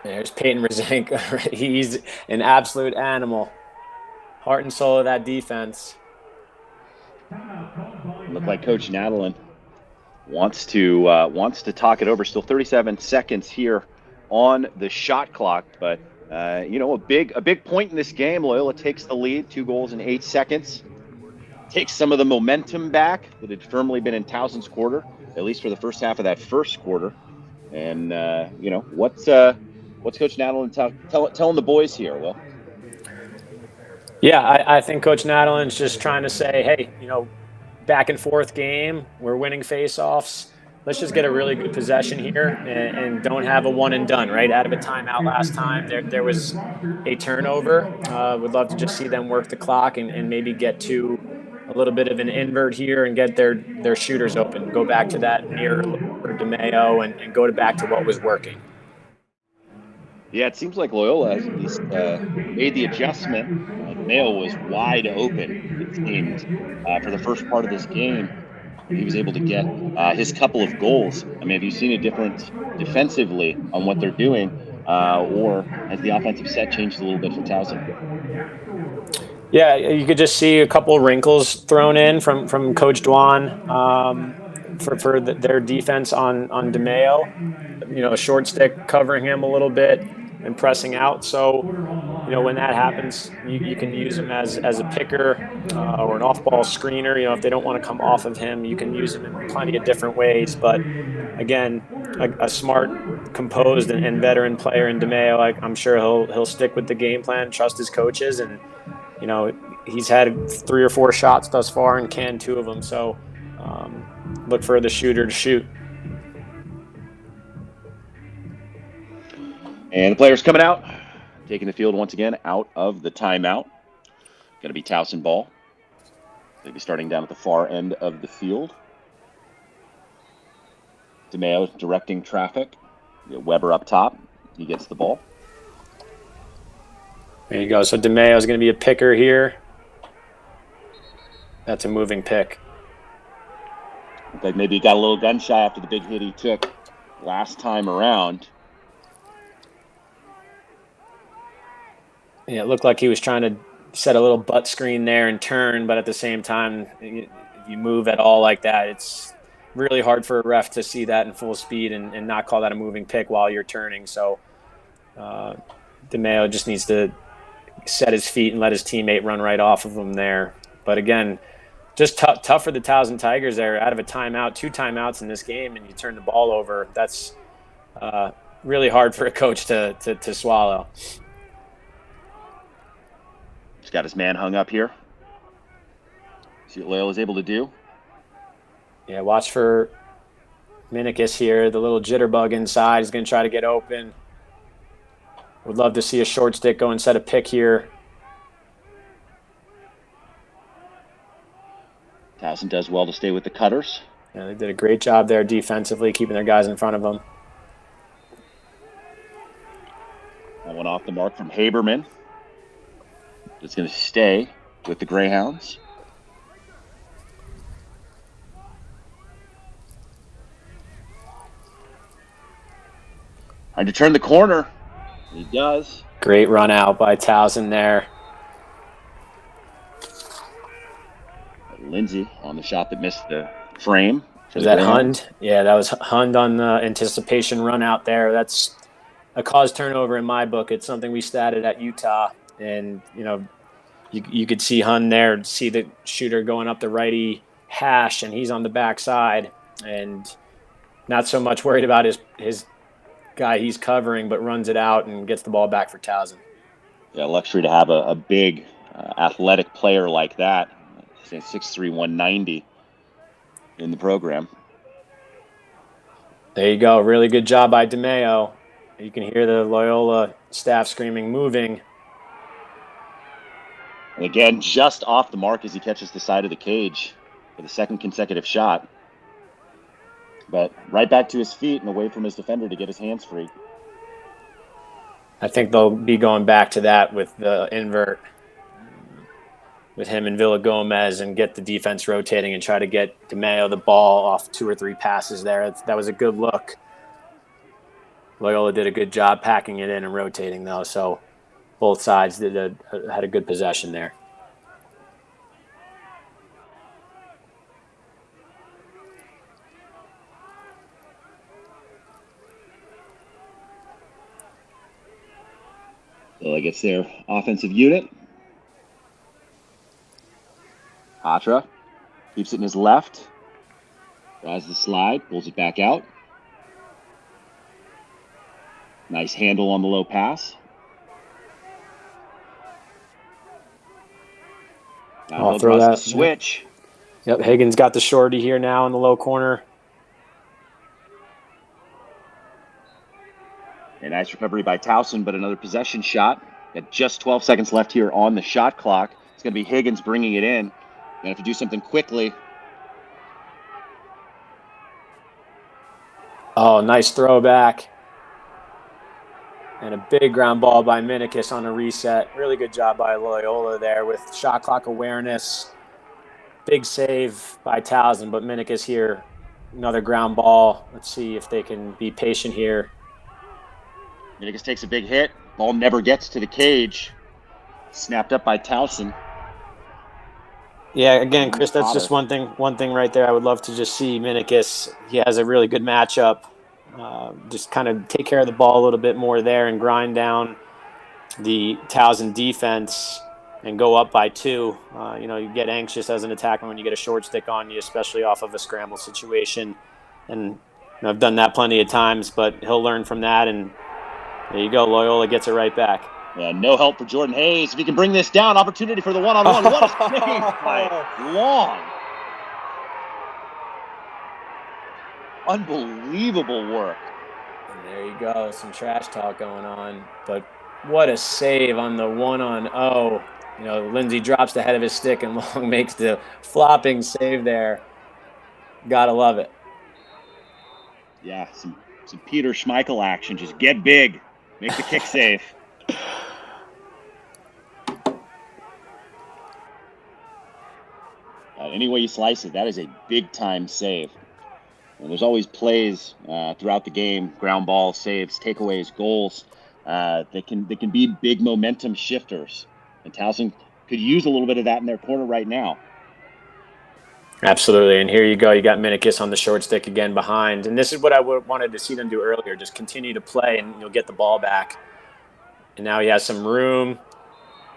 S2: There's Peyton Rosenk. He's an absolute animal. Heart and soul of that defense.
S1: Look like Coach Nadalin wants to talk it over. Still 37 seconds here on the shot clock, but a big point in this game. Loyola takes the lead, 2 goals in 8 seconds. Takes some of the momentum back that had firmly been in Towson's quarter, at least for the first half of that first quarter. And what's Coach Nadalin telling the boys here, Will?
S2: Yeah, I think Coach Nadalin's just trying to say, hey, back and forth game. We're winning face-offs. Let's just get a really good possession here and don't have a one and done, right? Out of a timeout last time, there was a turnover. Would love to just see them work the clock and maybe get 2 a little bit of an invert here and get their shooters open. Go back to that near look for DeMayo and go back to what was working.
S1: Yeah, it seems like Loyola has at least made the adjustment. DeMayo was wide open, it seemed, for the first part of this game, and he was able to get his couple of goals. I mean, have you seen a difference defensively on what they're doing, or has the offensive set changed a little bit for Towson?
S2: Yeah, you could just see a couple of wrinkles thrown in from Coach Dwan for their defense on DeMayo. A short stick covering him a little bit and pressing out. So, when that happens, you can use him as a picker or an off-ball screener. If they don't want to come off of him, you can use him in plenty of different ways. But again, a smart, composed, and veteran player in DeMayo, I'm sure he'll stick with the game plan, trust his coaches, and he's had 3 or 4 shots thus far and canned 2 of them. So look for the shooter to shoot.
S1: And the players coming out, taking the field once again out of the timeout. Going to be Towson ball. They'll be starting down at the far end of the field. DeMayo directing traffic. Weber up top. He gets the ball.
S2: There you go. So DeMayo is going to be a picker here. That's a moving pick.
S1: Like maybe he got a little gun shy after the big hit he took last time around.
S2: Yeah, it looked like he was trying to set a little butt screen there and turn, but at the same time, if you move at all like that, it's really hard for a ref to see that in full speed and not call that a moving pick while you're turning. So DeMayo just needs to set his feet and let his teammate run right off of him there. But again, just tough for the Towson Tigers there. Out of a timeout, 2 timeouts in this game, and you turn the ball over. That's really hard for a coach to swallow.
S1: He's got his man hung up here. See what Loyola is able to do.
S2: Yeah, watch for Minikis here. The little jitterbug inside. He's going to try to get open. Would love to see a short stick go and set a pick here.
S1: Towson does well to stay with the cutters.
S2: Yeah, they did a great job there defensively, keeping their guys in front of them.
S1: That one off the mark from Haberman. It's going to stay with the Greyhounds. Trying to turn the corner. He does.
S2: Great run out by Towson there.
S1: Lindsay on the shot that missed the frame.
S2: Was that Hund? Yeah, that was Hund on the anticipation run out there. That's a caused turnover in my book. It's something we statted at Utah. And, you could see Hund there, see the shooter going up the righty hash, and he's on the backside. And not so much worried about his guy he's covering, but runs it out and gets the ball back for Towson.
S1: Yeah, luxury to have a big athletic player like that. 6'3", 190 in the program.
S2: There you go. Really good job by DeMayo. You can hear the Loyola staff screaming, moving.
S1: And again, just off the mark as he catches the side of the cage for the second consecutive shot. But right back to his feet and away from his defender to get his hands free.
S2: I think they'll be going back to that with the invert with him and Villagomez and get the defense rotating and try to get DeMayo the ball off 2 or 3 passes there. That was a good look. Loyola did a good job packing it in and rotating, though, so both sides had a good possession there.
S1: So I guess their offensive unit. Atra keeps it in his left. Tries the slide, pulls it back out. Nice handle on the low pass. Now
S2: I'll throw that
S1: switch.
S2: Yep, Higgins got the shorty here now in the low corner.
S1: A nice recovery by Towson, but another possession shot. Got just 12 seconds left here on the shot clock. It's going to be Higgins bringing it in. Gonna have to do something quickly.
S2: Oh, nice throwback. And a big ground ball by Minikis on a reset. Really good job by Loyola there with shot clock awareness. Big save by Towson, but Minikis here. Another ground ball. Let's see if they can be patient here.
S1: Minikis takes a big hit. Ball never gets to the cage. Snapped up by Towson.
S2: Yeah, again, Chris, that's just one thing right there. I would love to just see Minikis. He has a really good matchup. Just kind of take care of the ball a little bit more there and grind down the Towson defense and go up by 2. You get anxious as an attacker when you get a short stick on you, especially off of a scramble situation. And I've done that plenty of times, but he'll learn from that. And there you go. Loyola gets it right back.
S1: No help for Jordan Hayes. If he can bring this down, opportunity for the one-on-one. What a save by Long. Unbelievable work.
S2: And there you go. Some trash talk going on. But what a save on the 1-on-0. Lindsay drops the head of his stick and Long makes the flopping save there. Gotta love it.
S1: Yeah, some Peter Schmeichel action. Just get big. Make the kick save. Any way you slice it, that is a big-time save. And there's always plays throughout the game, ground balls, saves, takeaways, goals that can be big momentum shifters. And Towson could use a little bit of that in their corner right now.
S2: Absolutely. And here you go. You got Minikis on the short stick again behind. And this is what I wanted to see them do earlier. Just continue to play and you'll get the ball back. And now he has some room.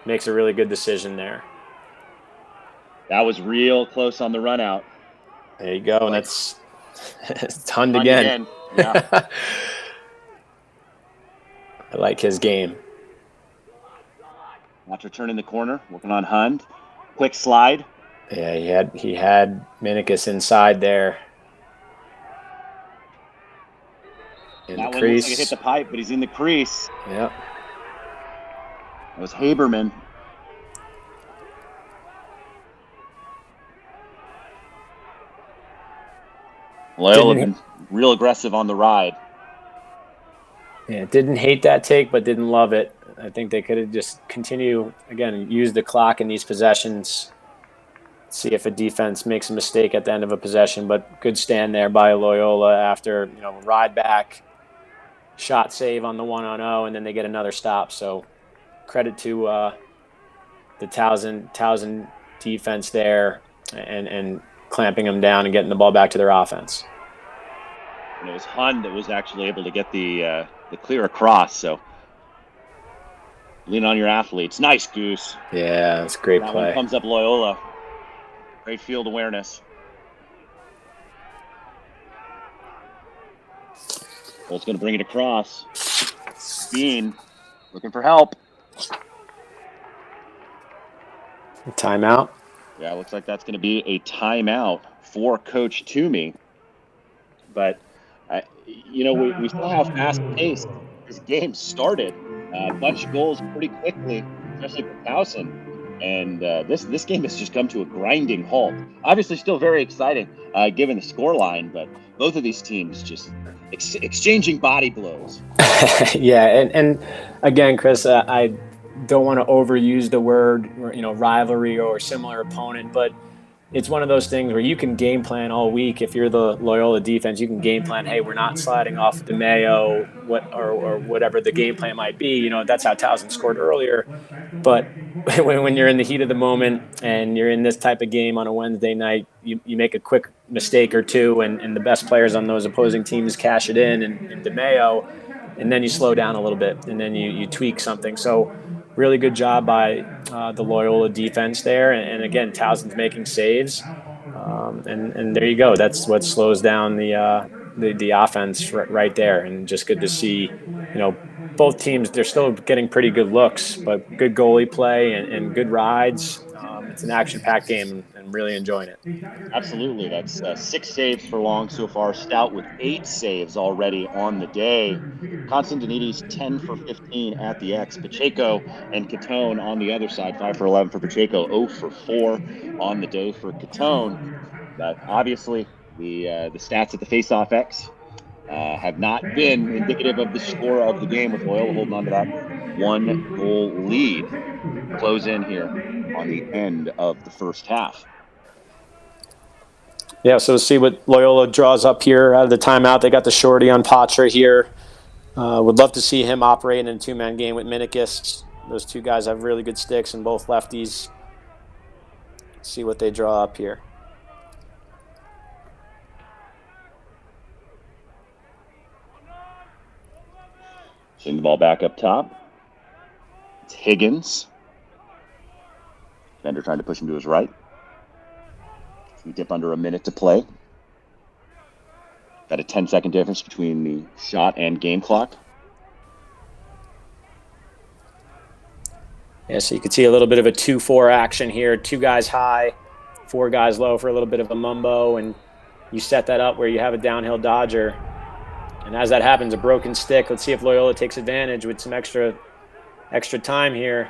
S2: Makes a really good decision there.
S1: That was real close on the run out.
S2: There you go. And that's Hund again.
S1: Yeah.
S2: I like his game.
S1: After turning the corner, working on Hund. Quick slide.
S2: Yeah, he had Minikis inside there.
S1: That one looks like it hit the pipe, but he's in the crease.
S2: Yep.
S1: That was Haberman. Loyola been real aggressive on the ride.
S2: Yeah, didn't hate that take, but didn't love it. I think they could have just use the clock in these possessions, see if a defense makes a mistake at the end of a possession. But good stand there by Loyola after ride back, shot save on the 1-on-0, and then they get another stop. So credit to the Towson defense there and clamping them down and getting the ball back to their offense.
S1: And it was Hund that was actually able to get the clear across. So lean on your athletes. Nice, Goose.
S2: Yeah, that's a great
S1: that
S2: play.
S1: One comes up Loyola. Great field awareness. Bolt's going to bring it across. Bean looking for help.
S2: Timeout.
S1: Yeah, looks like that's going to be a timeout for Coach Toomey. But, we saw how fast-paced this game started. A bunch of goals pretty quickly, especially for Towson. And this game has just come to a grinding halt. Obviously still very exciting given the scoreline, but both of these teams just exchanging body blows.
S2: Yeah, and again, Chris, I don't want to overuse the word, rivalry or similar opponent, but it's one of those things where you can game plan all week. If you're the Loyola defense, you can game plan, hey, we're not sliding off DeMayo, or whatever the game plan might be. That's how Towson scored earlier. But when you're in the heat of the moment and you're in this type of game on a Wednesday night, you make a quick mistake or two, and the best players on those opposing teams cash it in DeMayo, and then you slow down a little bit, and then you tweak something. So really good job by the Loyola defense there. And again, Towson's making saves. And there you go. That's what slows down the offense right there. And just good to see, both teams, they're still getting pretty good looks, but good goalie play and good rides. it's an action-packed game and really enjoying it.
S1: Absolutely. That's 6 saves for Long so far. Stout with 8 saves already on the day. Constantinides 10 for 15 at the X. Pacheco and Catone on the other side. 5 for 11 for Pacheco. 0 for 4 on the day for Catone. But obviously, the stats at the face-off X have not been indicative of the score of the game, with Loyola holding on to that 1-goal lead. Close in here on the end of the first half.
S2: Yeah, so we'll see what Loyola draws up here out of the timeout. They got the shorty on Patra here. Would love to see him operating in a two-man game with Minikis. Those two guys have really good sticks and both lefties. See what they draw up here.
S1: Send the ball back up top. It's Higgins. Defender trying to push him to his right. We dip under a minute to play. Got a 10-second difference between the shot and game clock.
S2: Yeah, so you can see a little bit of a 2-4 action here. 2 guys high, 4 guys low for a little bit of a mumbo, and you set that up where you have a downhill dodger. And as that happens, a broken stick. Let's see if Loyola takes advantage with some extra time here.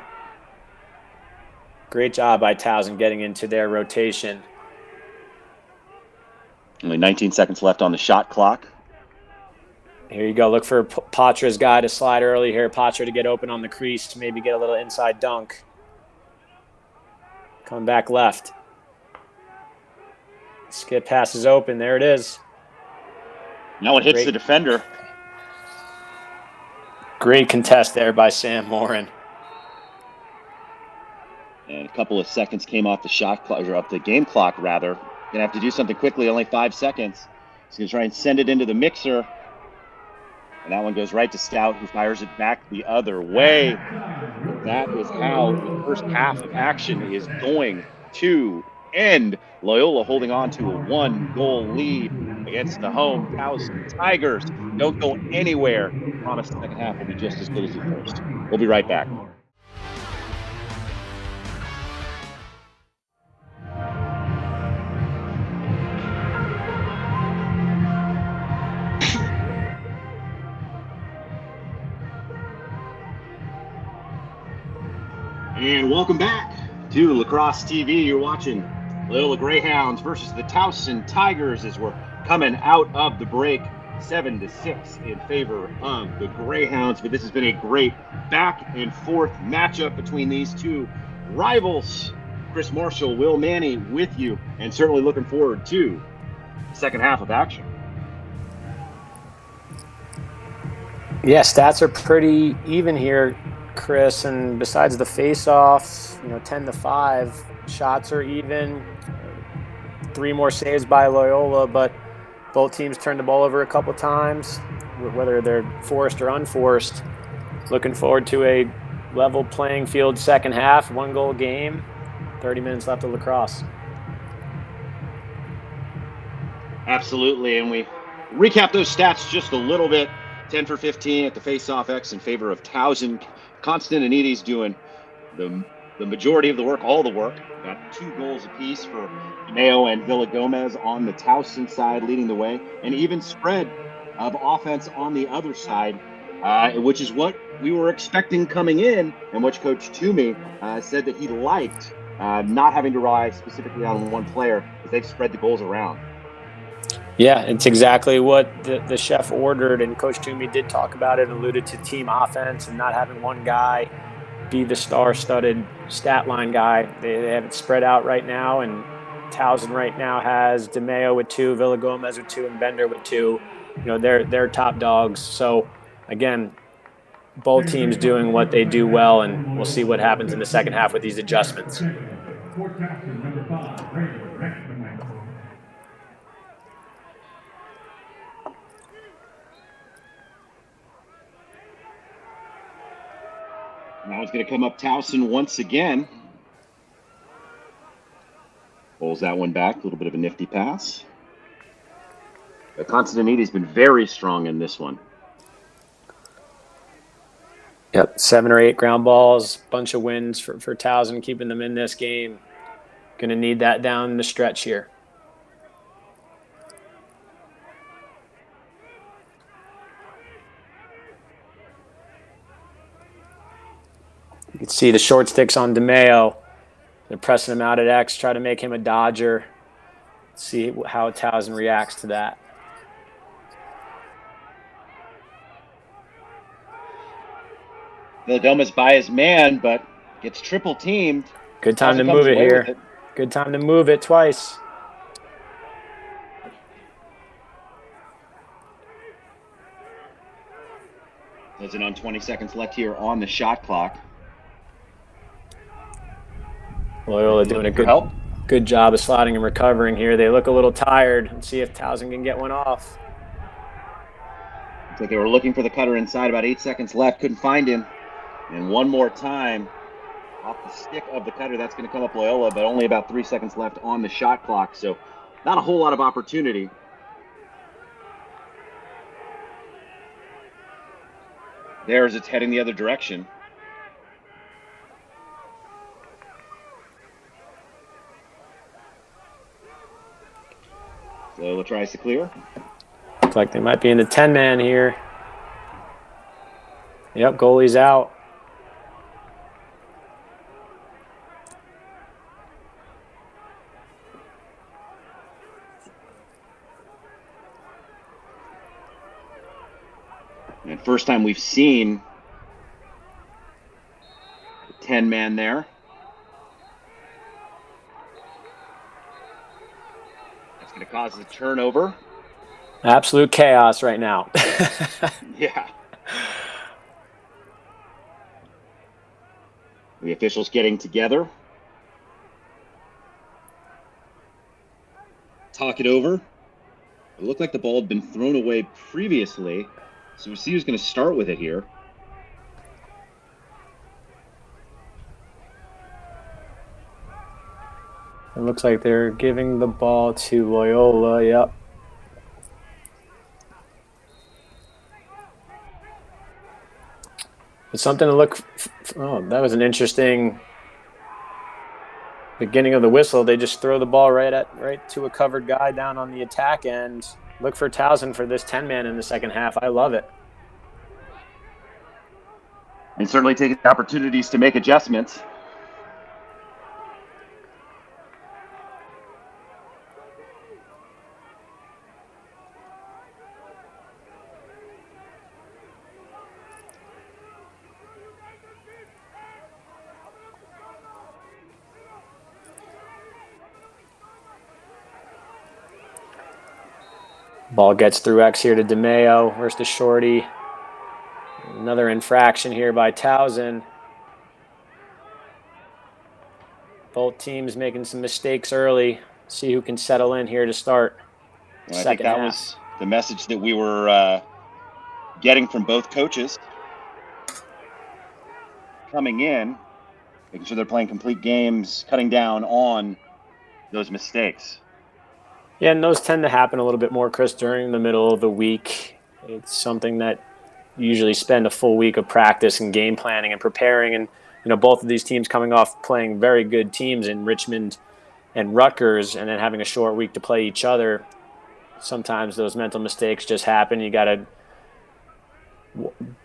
S2: Great job by Towson getting into their rotation.
S1: Only 19 seconds left on the shot clock.
S2: Here you go. Look for Patra's guy to slide early here. Patra to get open on the crease, to maybe get a little inside dunk. Coming back left. Skip pass is open. There it is.
S1: Now it hits the defender.
S2: Great contest there by Sam Morin.
S1: And a couple of seconds came off the shot clock, or off the game clock, rather. Gonna have to do something quickly, only 5 seconds. He's gonna try and send it into the mixer. And that one goes right to Stout, who fires it back the other way. And that is how the first half of action is going to end. Loyola holding on to a 1-goal lead against the home Towson Tigers. Don't go anywhere. I promise the second half will be just as good as the first. We'll be right back. And welcome back to Lacrosse TV. You're watching Loyola Greyhounds versus the Towson Tigers as we're coming out of the break. 7-6 in favor of the Greyhounds. But this has been a great back and forth matchup between these two rivals. Chris Marshall, Will Manny with you, and certainly looking forward to the second half of action.
S2: Yeah, stats are pretty even here, Chris, and besides the face-offs, 10-5, shots are even. 3 more saves by Loyola, but both teams turned the ball over a couple times, whether they're forced or unforced. Looking forward to a level playing field second half, 1-goal game, 30 minutes left of lacrosse.
S1: Absolutely, and we recap those stats just a little bit. 10 for 15 at the face-off X in favor of Towson. Constantinides doing the majority of the work, all the work. Got 2 goals apiece for DeMeo and Villagomez on the Towson side, leading the way. An even spread of offense on the other side, which is what we were expecting coming in, and which Coach Toomey said that he liked, not having to rely specifically on one player, because they've spread the goals around.
S2: Yeah, it's exactly what the chef ordered, and Coach Toomey did talk about it, alluded to team offense and not having one guy be the star-studded stat line guy. They have it spread out right now, and Towson right now has DeMeo with 2, Villagomez with 2, and Bender with 2. They're top dogs. So, again, both teams doing what they do well, and we'll see what happens in the second half with these adjustments.
S1: Now it's going to come up Towson once again. Pulls that one back. A little bit of a nifty pass. But Constantinides has been very strong in this one.
S2: Yep, 7 or 8 ground balls. Bunch of wins for Towson, keeping them in this game. Going to need that down the stretch here. You can see the short sticks on DeMayo. They're pressing him out at X, try to make him a dodger. See how Towson reacts to that.
S1: Villadoma's by his man, but gets triple teamed.
S2: Good time to
S1: Towson
S2: move
S1: comes
S2: it
S1: away
S2: here.
S1: with it.
S2: Good time to move it twice.
S1: Does it on 20 seconds left here on the shot clock.
S2: Loyola doing a good job of sliding and recovering here. They look a little tired. Let's see if Towson can get one off.
S1: Looks like they were looking for the cutter inside. About 8 seconds left. Couldn't find him. And one more time off the stick of the cutter. That's going to come up Loyola, but only about 3 seconds left on the shot clock. So not a whole lot of opportunity. There's it's heading the other direction. Loyola tries to clear.
S2: Looks like they might be in the 10-man here. Yep, goalie's out.
S1: And first time we've seen the 10-man there. That's going to cause the turnover.
S2: Absolute chaos right now.
S1: Yeah. The officials getting together. Talk it over. It looked like the ball had been thrown away previously. So we'll see who's going to start with it here.
S2: It looks like they're giving the ball to Loyola. Yep. It's something to look. Oh, that was an interesting beginning of the whistle. They just throw the ball right to a covered guy down on the attack end. Look for Towson for this 10-man in the second half. I love it.
S1: And certainly taking opportunities to make adjustments.
S2: Ball gets through X here to DeMayo. Where's the shorty? Another infraction here by Towson. Both teams making some mistakes early. See who can settle in here to start.
S1: Well, I think that was the message that we were getting from both coaches. Coming in, making sure they're playing complete games, cutting down on those mistakes.
S2: Yeah, and those tend to happen a little bit more, Chris, during the middle of the week. It's something that you usually spend a full week of practice and game planning and preparing. And, you know, both of these teams coming off playing very good teams in Richmond and Rutgers and then having a short week to play each other. Sometimes those mental mistakes just happen. You got to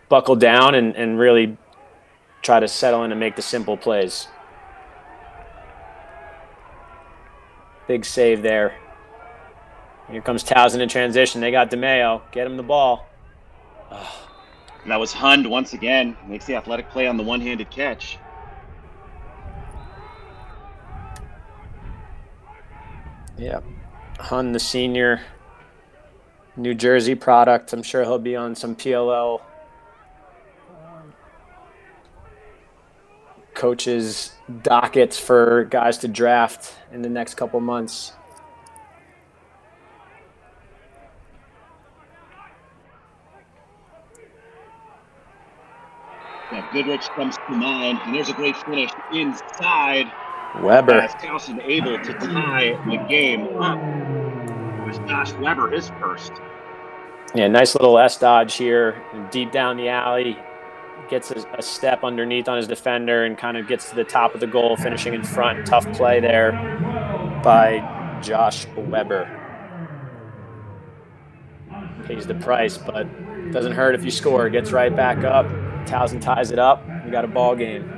S2: buckle down and really try to settle in and make the simple plays. Big save there. Here comes Towson in transition. They got DeMayo. Get him the ball.
S1: Oh. And that was Hund once again. Makes the athletic play on the one-handed catch.
S2: Yeah. Hund, the senior, New Jersey product. I'm sure he'll be on some PLL coaches' dockets for guys to draft in the next couple months.
S1: Yeah, Goodrich comes to mind, and there's a great finish inside.
S2: Weber.
S1: As Towson able to tie the game up. It was Josh Weber, his first.
S2: Yeah, nice little S dodge here, deep down the alley. gets a step underneath on his defender and kind of gets to the top of the goal, finishing in front. Tough play there by Josh Weber. Pays the price, but doesn't hurt if you score. Gets right back up. Towson ties it up. We got a ball game.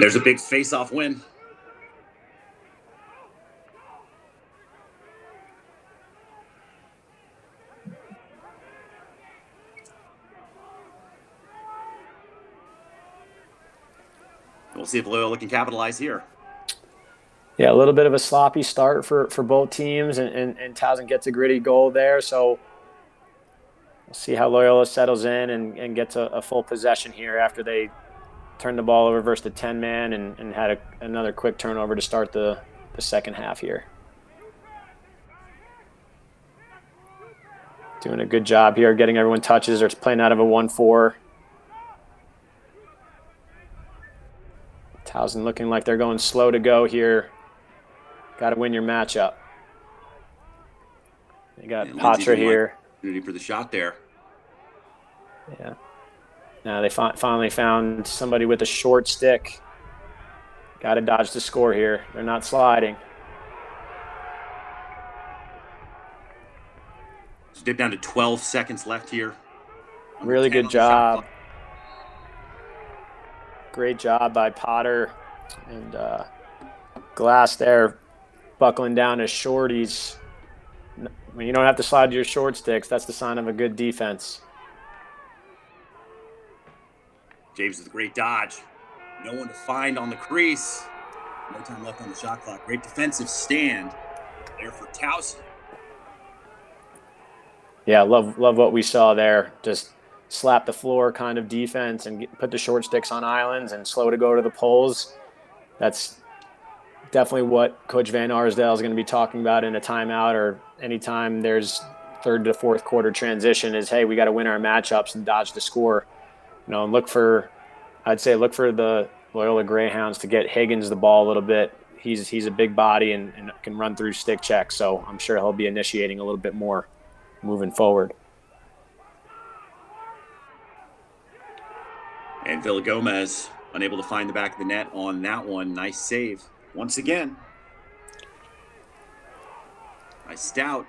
S1: There's a big face-off win. We'll see if Loyola can capitalize here.
S2: Yeah, a little bit of a sloppy start for both teams, and Towson gets a gritty goal there. So we'll see how Loyola settles in and gets a full possession here after they turn the ball over versus the 10-man and had another quick turnover to start the second half here. Doing a good job here, getting everyone touches. They're playing out of a 1-4. Towson looking like they're going slow to go here. Got to win your matchup. You got Patra here.
S1: For the shot there.
S2: Yeah. Now they finally found somebody with a short stick. Got to dodge the score here. They're not sliding.
S1: So dip down to 12 seconds left here.
S2: Really good job. Great job by Potter and Glass there, buckling down his shorties. When you don't have to slide your short sticks, that's the sign of a good defense.
S1: James with a great dodge. No one to find on the crease. No time left on the shot clock. Great defensive stand there for Towson.
S2: Yeah, love what we saw there. Just slap the floor kind of defense and put the short sticks on islands and slow to go to the poles. That's definitely what Coach Van Arsdale is going to be talking about in a timeout or anytime there's third to fourth quarter transition is, hey, we got to win our matchups and dodge the score. You know, and look for the Loyola Greyhounds to get Higgins the ball a little bit. He's a big body and can run through stick checks, so I'm sure he'll be initiating a little bit more moving forward.
S1: And Villagomez unable to find the back of the net on that one. Nice save once again. Nice stout.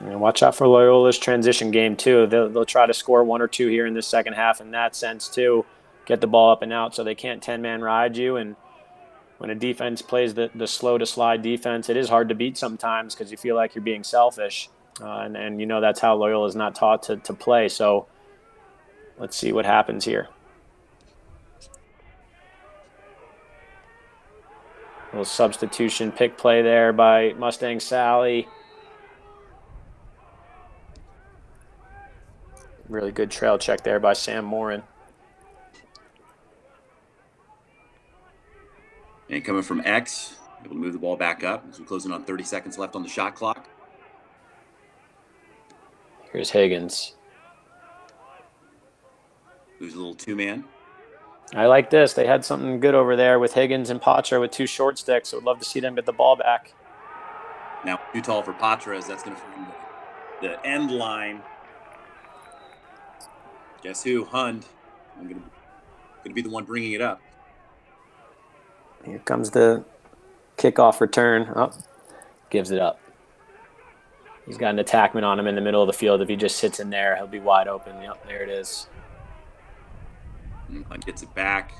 S2: And watch out for Loyola's transition game too. They'll try to score one or two here in the second half in that sense too. Get the ball up and out so they can't 10-man ride you. And when a defense plays the slow to slide defense, it is hard to beat sometimes because you feel like you're being selfish. And you know that's how Loyola is not taught to play. So let's see what happens here. A little substitution pick play there by Mustang Sally. Really good trail check there by Sam Morin.
S1: And coming from X, able to move the ball back up as we close in on 30 seconds left on the shot clock.
S2: Here's Higgins.
S1: Who's a little two-man.
S2: I like this. They had something good over there with Higgins and Patra with two short sticks. So would love to see them get the ball back.
S1: Now too tall for Patra as that's going to find the end line. Guess who? Hund. I'm going to be the one bringing it up.
S2: Here comes the kickoff return. Oh, gives it up. He's got an attackman on him in the middle of the field. If he just sits in there, he'll be wide open. Yep, there it is.
S1: Hunt gets it back.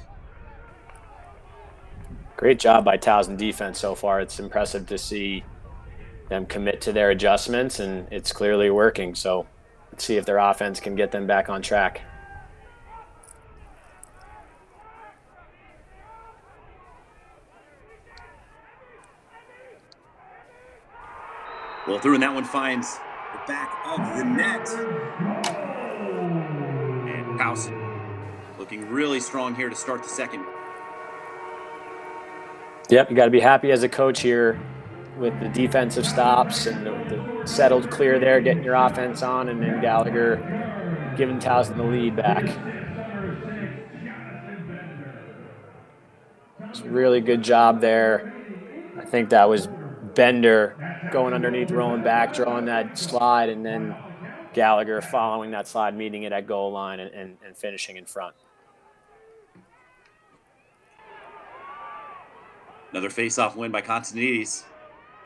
S2: Great job by Towson defense so far. It's impressive to see them commit to their adjustments, and it's clearly working. So let's see if their offense can get them back on track.
S1: Well, through and that one finds the back of the net. And Towson looking really strong here to start the second.
S2: Yep, you got to be happy as a coach here. with the defensive stops and the settled clear there, getting your offense on, and then Gallagher giving Towson the lead back. It's a really good job there. I think that was Bender going underneath, rolling back, drawing that slide, and then Gallagher following that slide, meeting it at goal line and finishing in front.
S4: Another face-off win by Constantinides.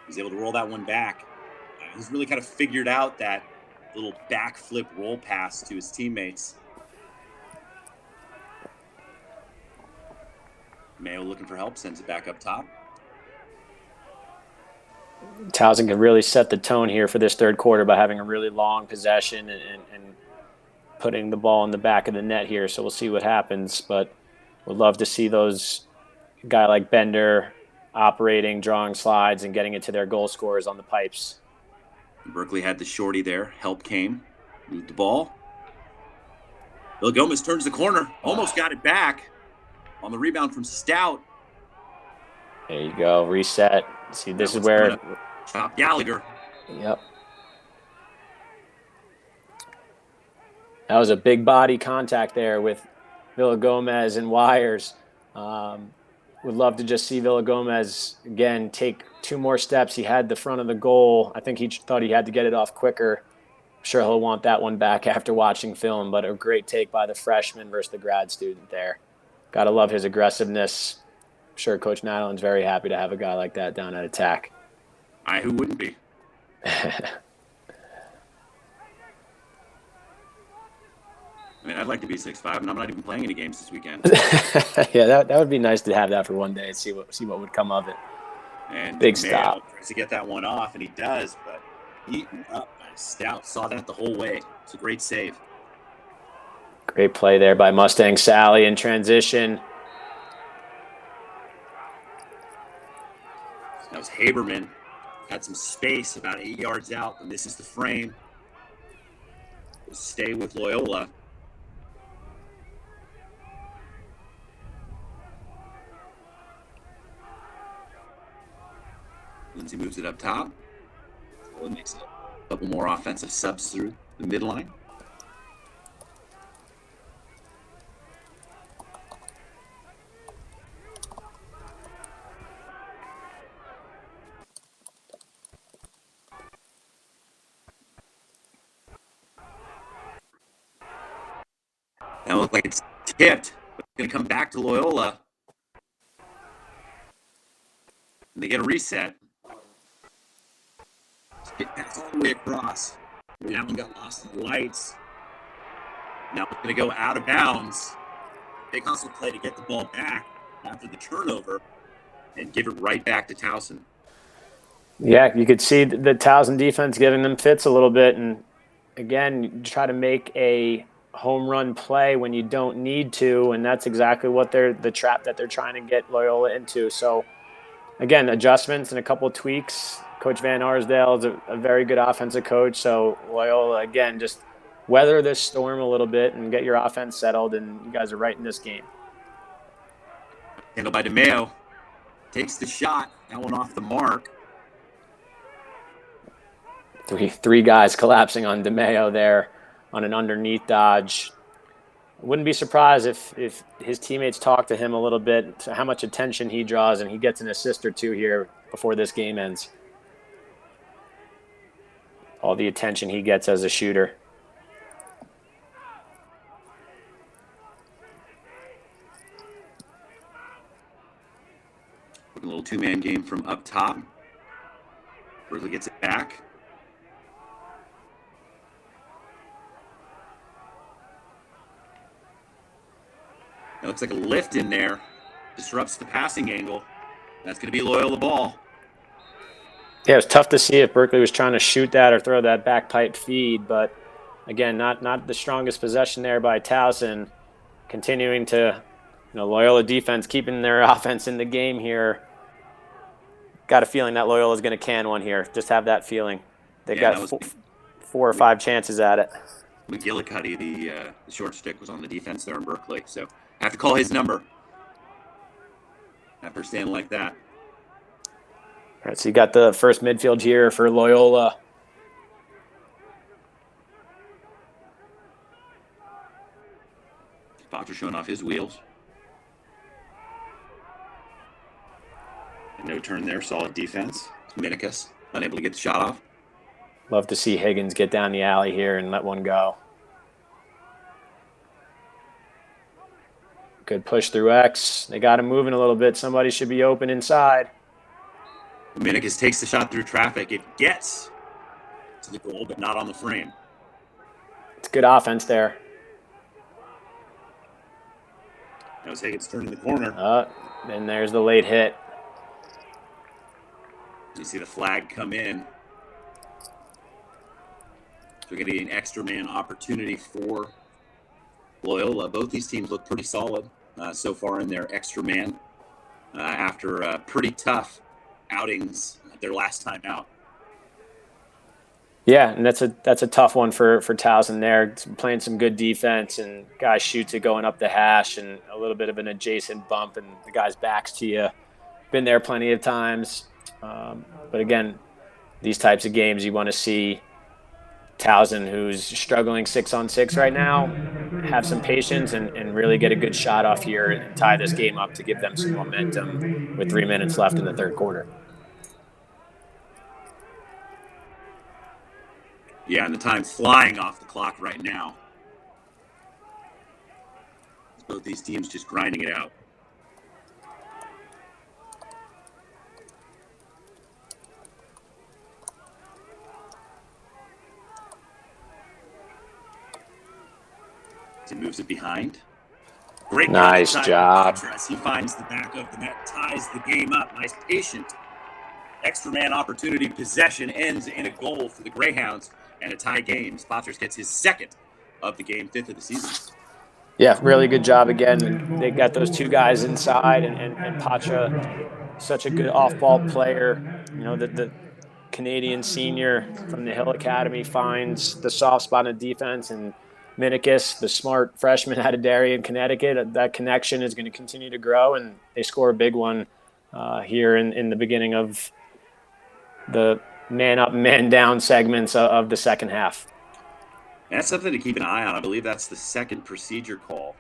S4: He's able to roll that one back. He's really kind of figured out that little backflip roll pass to his teammates. Mayo looking for help, sends it back up top.
S2: Towson can really set the tone here for this third quarter by having a really long possession and putting the ball in the back of the net here. So we'll see what happens, but we'd love to see those guy like Bender operating, drawing slides, and getting it to their goal scorers on the pipes.
S4: Berkeley had the shorty there. Help came. Moved the ball. Bill Gomez turns the corner. Almost got it back on the rebound from Stout.
S2: There you go. Reset. See, this is where
S4: Chop Gallagher.
S2: Yep. That was a big body contact there with Villagomez and Wires. Would love to just see Villagomez, again, take 2 more steps. He had the front of the goal. I think he thought he had to get it off quicker. I'm sure he'll want that one back after watching film, but a great take by the freshman versus the grad student there. Got to love his aggressiveness. I'm sure Coach Nadelin's very happy to have a guy like that down at attack.
S4: Who wouldn't be? I mean, I'd like to be 6'5", and I'm not even playing any games this weekend.
S2: Yeah, that would be nice to have that for one day and see what would come of it.
S4: And
S2: big stop.
S4: Tries to get that one off, and he does, but eaten up by Stout. Saw that the whole way. It's a great save.
S2: Great play there by Mustang Sally in transition.
S4: That was Haberman. Had some space about 8 yards out, and this is the frame. We'll stay with Loyola. Lindsay moves it up top. So it makes a couple more offensive subs through the midline. Now it looks like it's tipped, but it's going to come back to Loyola. And they get a reset. Get pass all the way across. That one got lost in the lights. Now it's going to go out of bounds. Big hustle play to get the ball back after the turnover and give it right back to Towson.
S2: Yeah, you could see the Towson defense giving them fits a little bit. And, again, you try to make a home run play when you don't need to, and that's exactly what the trap that they're trying to get Loyola into. So, again, adjustments and a couple of tweaks. Coach Van Arsdale is a very good offensive coach. So Loyola, again, just weather this storm a little bit and get your offense settled, and you guys are right in this game.
S4: Handled by DeMeo. Takes the shot. That one off the mark.
S2: Three guys collapsing on DeMeo there on an underneath dodge. I wouldn't be surprised if his teammates talk to him a little bit, to how much attention he draws, and he gets an assist or two here before this game ends. All the attention he gets as a shooter.
S4: A little two-man game from up top. Berkeley gets it back. It looks like a lift in there. Disrupts the passing angle. That's going to be Loyola ball.
S2: Yeah, it was tough to see if Berkeley was trying to shoot that or throw that back pipe feed, but again, not the strongest possession there by Towson. Continuing to, Loyola defense keeping their offense in the game here. Got a feeling that Loyola is going to can one here. Just have that feeling. They've got 4 or 5 chances at it.
S4: McGillicuddy, the short stick, was on the defense there in Berkeley, so I have to call his number after standing like that.
S2: All right, so you got the first midfield here for Loyola.
S4: Potter showing off his wheels. No turn there, solid defense. Minicus unable to get the shot off.
S2: Love to see Higgins get down the alley here and let one go. Good push through X. They got him moving a little bit. Somebody should be open inside.
S4: Minicus takes the shot through traffic. It gets to the goal, but not on the frame.
S2: It's good offense there.
S4: That was Higgins turning the corner.
S2: And there's the late hit.
S4: You see the flag come in. So we're going to get an extra man opportunity for Loyola. Both these teams look pretty solid so far in their extra man after pretty tough outings their last time out.
S2: Yeah, and that's a tough one for Towson there. Playing some good defense, and guy shoots it going up the hash, and a little bit of an adjacent bump, and the guy's back's to you. Been there plenty of times. But again, these types of games you want to see Towson, who's struggling 6-on-6 right now, have some patience and really get a good shot off here and tie this game up to give them some momentum with 3 minutes left in the third quarter.
S4: Yeah, and the time's flying off the clock right now. Both these teams just grinding it out. He moves it behind. Great
S2: nice job.
S4: As he finds the back of the net, ties the game up. Nice patient extra man opportunity. Possession ends in a goal for the Greyhounds and a tie game. Spotters gets his second of the game, 5th of the season.
S2: Yeah, really good job again. And they got those two guys inside, and Patra, such a good off-ball player. You know, the Canadian senior from the Hill Academy finds the soft spot in defense, and Minicus, the smart freshman out of Darien, Connecticut, that connection is going to continue to grow, and they score a big one here in the beginning of the man up, man down segments of the second half.
S4: That's something to keep an eye on. I believe that's the second procedure call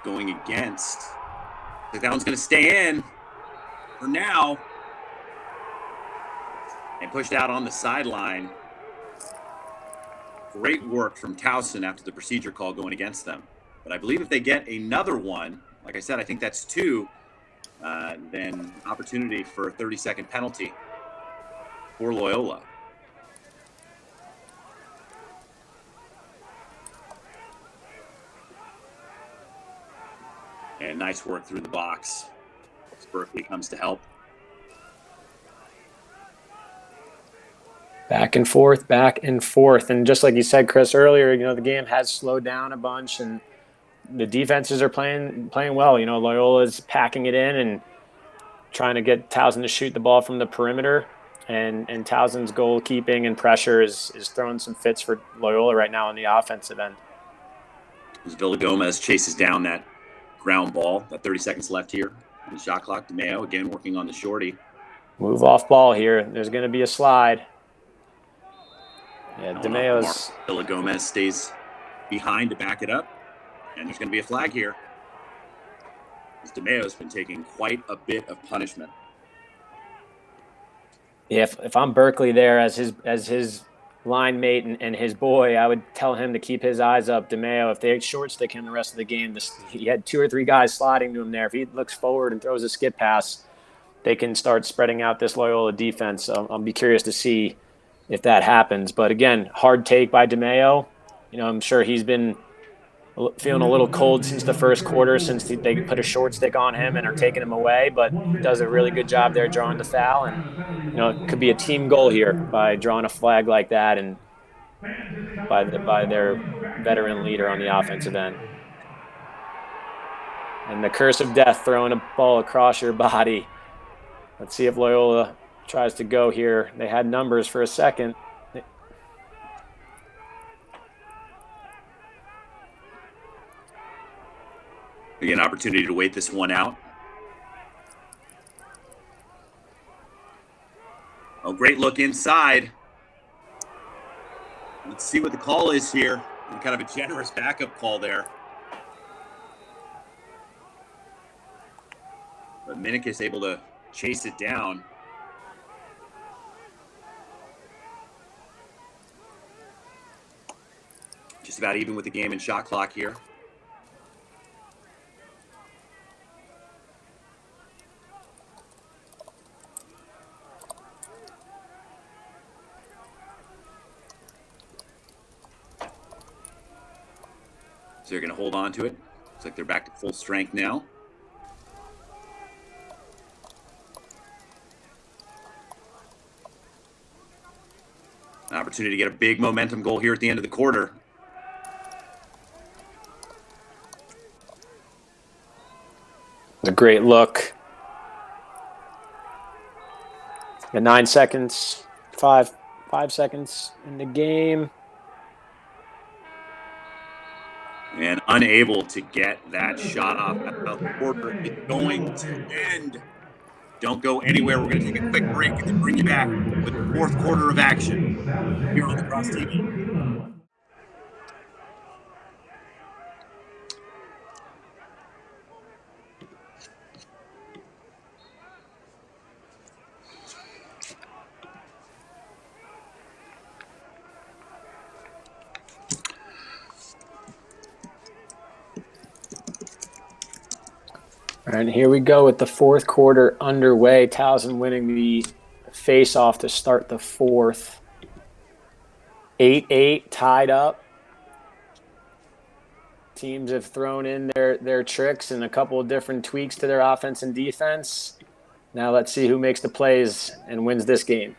S4: going against. I think that one's going to stay in for now and pushed out on the sideline. Great work from Towson after the procedure call going against them. But I believe if they get another one, like I said, I think that's 2, then opportunity for a 30-second penalty for Loyola. And nice work through the box as Berkeley comes to help.
S2: Back and forth. And just like you said, Chris, earlier, you know, the game has slowed down a bunch, and the defenses are playing well. You know, Loyola's packing it in and trying to get Towson to shoot the ball from the perimeter. And Towson's goalkeeping and pressure is throwing some fits for Loyola right now on the offensive end.
S4: As Villagomez chases down that ground ball, that 30 seconds left here. The shot clock, DeMeo again working on the shorty.
S2: Move off ball here. There's going to be a slide. Yeah, DeMeo's...
S4: Villagomez stays behind to back it up. And there's going to be a flag here. As DeMeo's been taking quite a bit of punishment.
S2: Yeah, if I'm Berkeley there as his line mate and his boy, I would tell him to keep his eyes up. DeMeo, if they short stick him the rest of the game, he had 2 or 3 guys sliding to him there. If he looks forward and throws a skip pass, they can start spreading out this Loyola defense. I'll be curious to see if that happens. But again, hard take by DeMeo. You know, I'm sure he's been feeling a little cold since the first quarter, since they put a short stick on him and are taking him away, but he does a really good job there drawing the foul. And, you know, it could be a team goal here by drawing a flag like that and by their veteran leader on the offensive end. And the curse of death, throwing a ball across your body. Let's see if Loyola tries to go here. They had numbers for a second.
S4: Again, opportunity to wait this one out. Oh, great look inside. Let's see what the call is here. And kind of a generous backup call there. But Minnick is able to chase it down. Just about even with the game and shot clock here. So they're going to hold on to it. Looks like they're back to full strength now. An opportunity to get a big momentum goal here at the end of the quarter.
S2: It's a great look. Got 9 seconds, five seconds in the game.
S4: And unable to get that shot off. The quarter is going to end. Don't go anywhere. We're going to take a quick break and then bring you back with the fourth quarter of action here on Lacrosse TV.
S2: All right, here we go with the fourth quarter underway. Towson winning the face-off to start the fourth. 8-8, tied up. Teams have thrown in their tricks and a couple of different tweaks to their offense and defense. Now let's see who makes the plays and wins this game.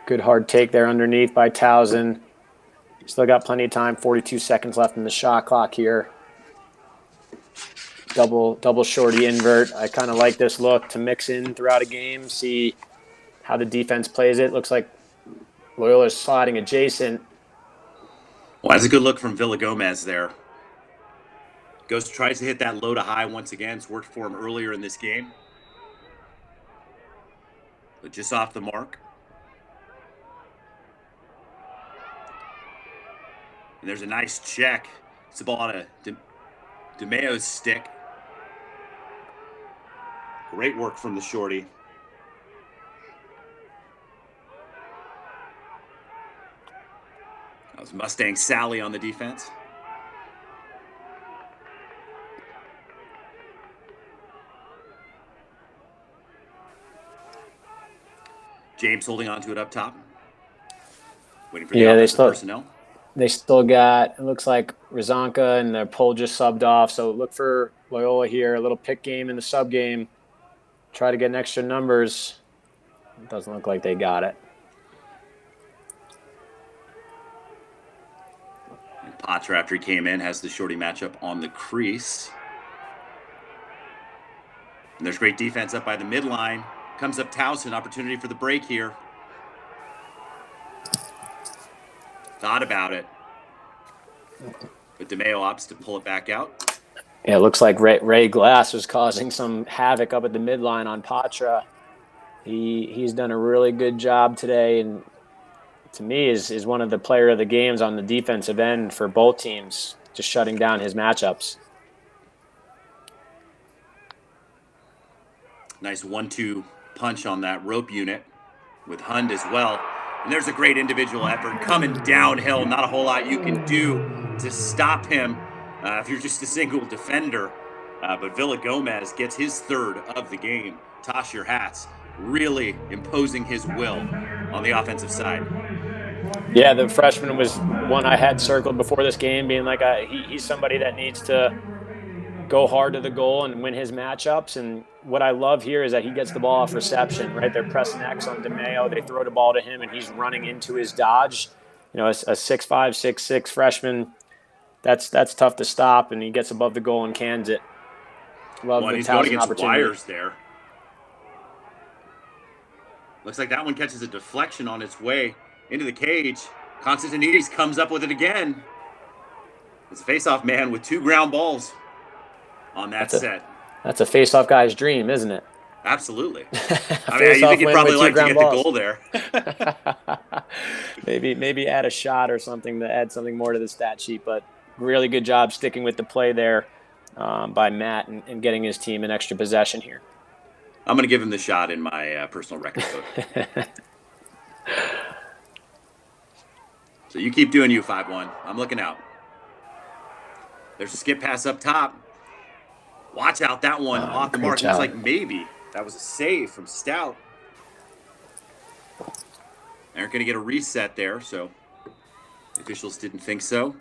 S2: Good hard take there underneath by Towson. Still got plenty of time, 42 seconds left in the shot clock here. Double shorty invert. I kind of like this look to mix in throughout a game, see how the defense plays it. Looks like Loyola's sliding adjacent.
S4: Well, that's a good look from Villagomez there. Tries to hit that low to high once again. It's worked for him earlier in this game. But just off the mark. And there's a nice check. It's the ball on a DeMayo's stick. Great work from the shorty. That was Mustang Sally on the defense. James holding on to it up top. Waiting for the offensive personnel.
S2: They still got, it looks like Razanka and their pole just subbed off. So look for Loyola here, a little pick game in the sub game. Try to get an extra numbers. It doesn't look like they got it.
S4: And Potter, after he came in, has the shorty matchup on the crease. And there's great defense up by the midline. Comes up Towson, opportunity for the break here. Thought about it. But DeMayo opts to pull it back out.
S2: Yeah, it looks like Ray Glass was causing some havoc up at the midline on Patra. He's done a really good job today, and to me is one of the player of the games on the defensive end for both teams, just shutting down his matchups.
S4: Nice 1-2 punch on that rope unit with Hund as well. And there's a great individual effort coming downhill. Not a whole lot you can do to stop him if you're just a single defender. But Villagomez gets his third of the game. Toss your hats. Really imposing his will on the offensive side.
S2: Yeah, the freshman was one I had circled before this game, being like he's somebody that needs to go hard to the goal and win his matchups. And what I love here is that he gets the ball off reception, right? They're pressing X on DeMayo. They throw the ball to him, and he's running into his dodge. You know, a 6'5", 6'6" freshman, that's tough to stop, and he gets above the goal and cans it. Love the
S4: he's going
S2: Towson
S4: against
S2: opportunity.
S4: wires there. Looks like that one catches a deflection on its way into the cage. Constantinides comes up with it again. It's a face-off man with 2 ground balls on that set.
S2: That's a face-off guy's dream, isn't it?
S4: Absolutely.
S2: I
S4: mean, you think he'd probably like to get the goal there.
S2: maybe add a shot or something to add something more to the stat sheet, but really good job sticking with the play there by Matt and getting his team an extra possession here.
S4: I'm going to give him the shot in my personal record book. So you keep doing you, 5-1. I'm looking out. There's a skip pass up top. Watch out, that one off the mark.
S2: job.
S4: Looks like maybe that was a save from Stout. They're going to get a reset there, so the officials didn't think so.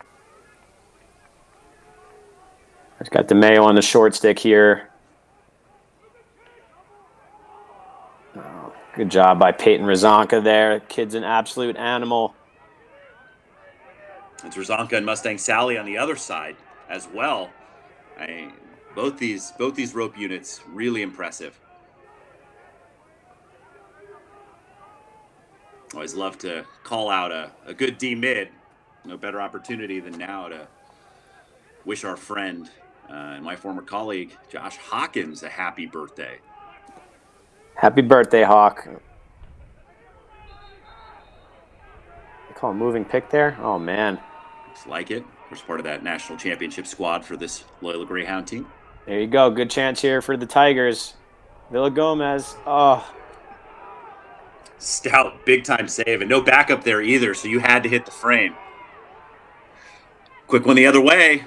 S2: He's got DeMayo on the short stick here. Oh, good job by Peyton Razonka there. Kid's an absolute animal.
S4: It's Razonka and Mustang Sally on the other side as well. Both these rope units really impressive. Always love to call out a good D mid. No better opportunity than now to wish our friend and my former colleague Josh Hawkins a happy birthday.
S2: Happy birthday, Hawk. They call a moving pick there? Oh, man.
S4: Looks like it. We're part of that national championship squad for this Loyola Greyhound team.
S2: There you go. Good chance here for the Tigers. Villagomez. Oh.
S4: Stout, big-time save, and no backup there either, so you had to hit the frame. Quick one the other way.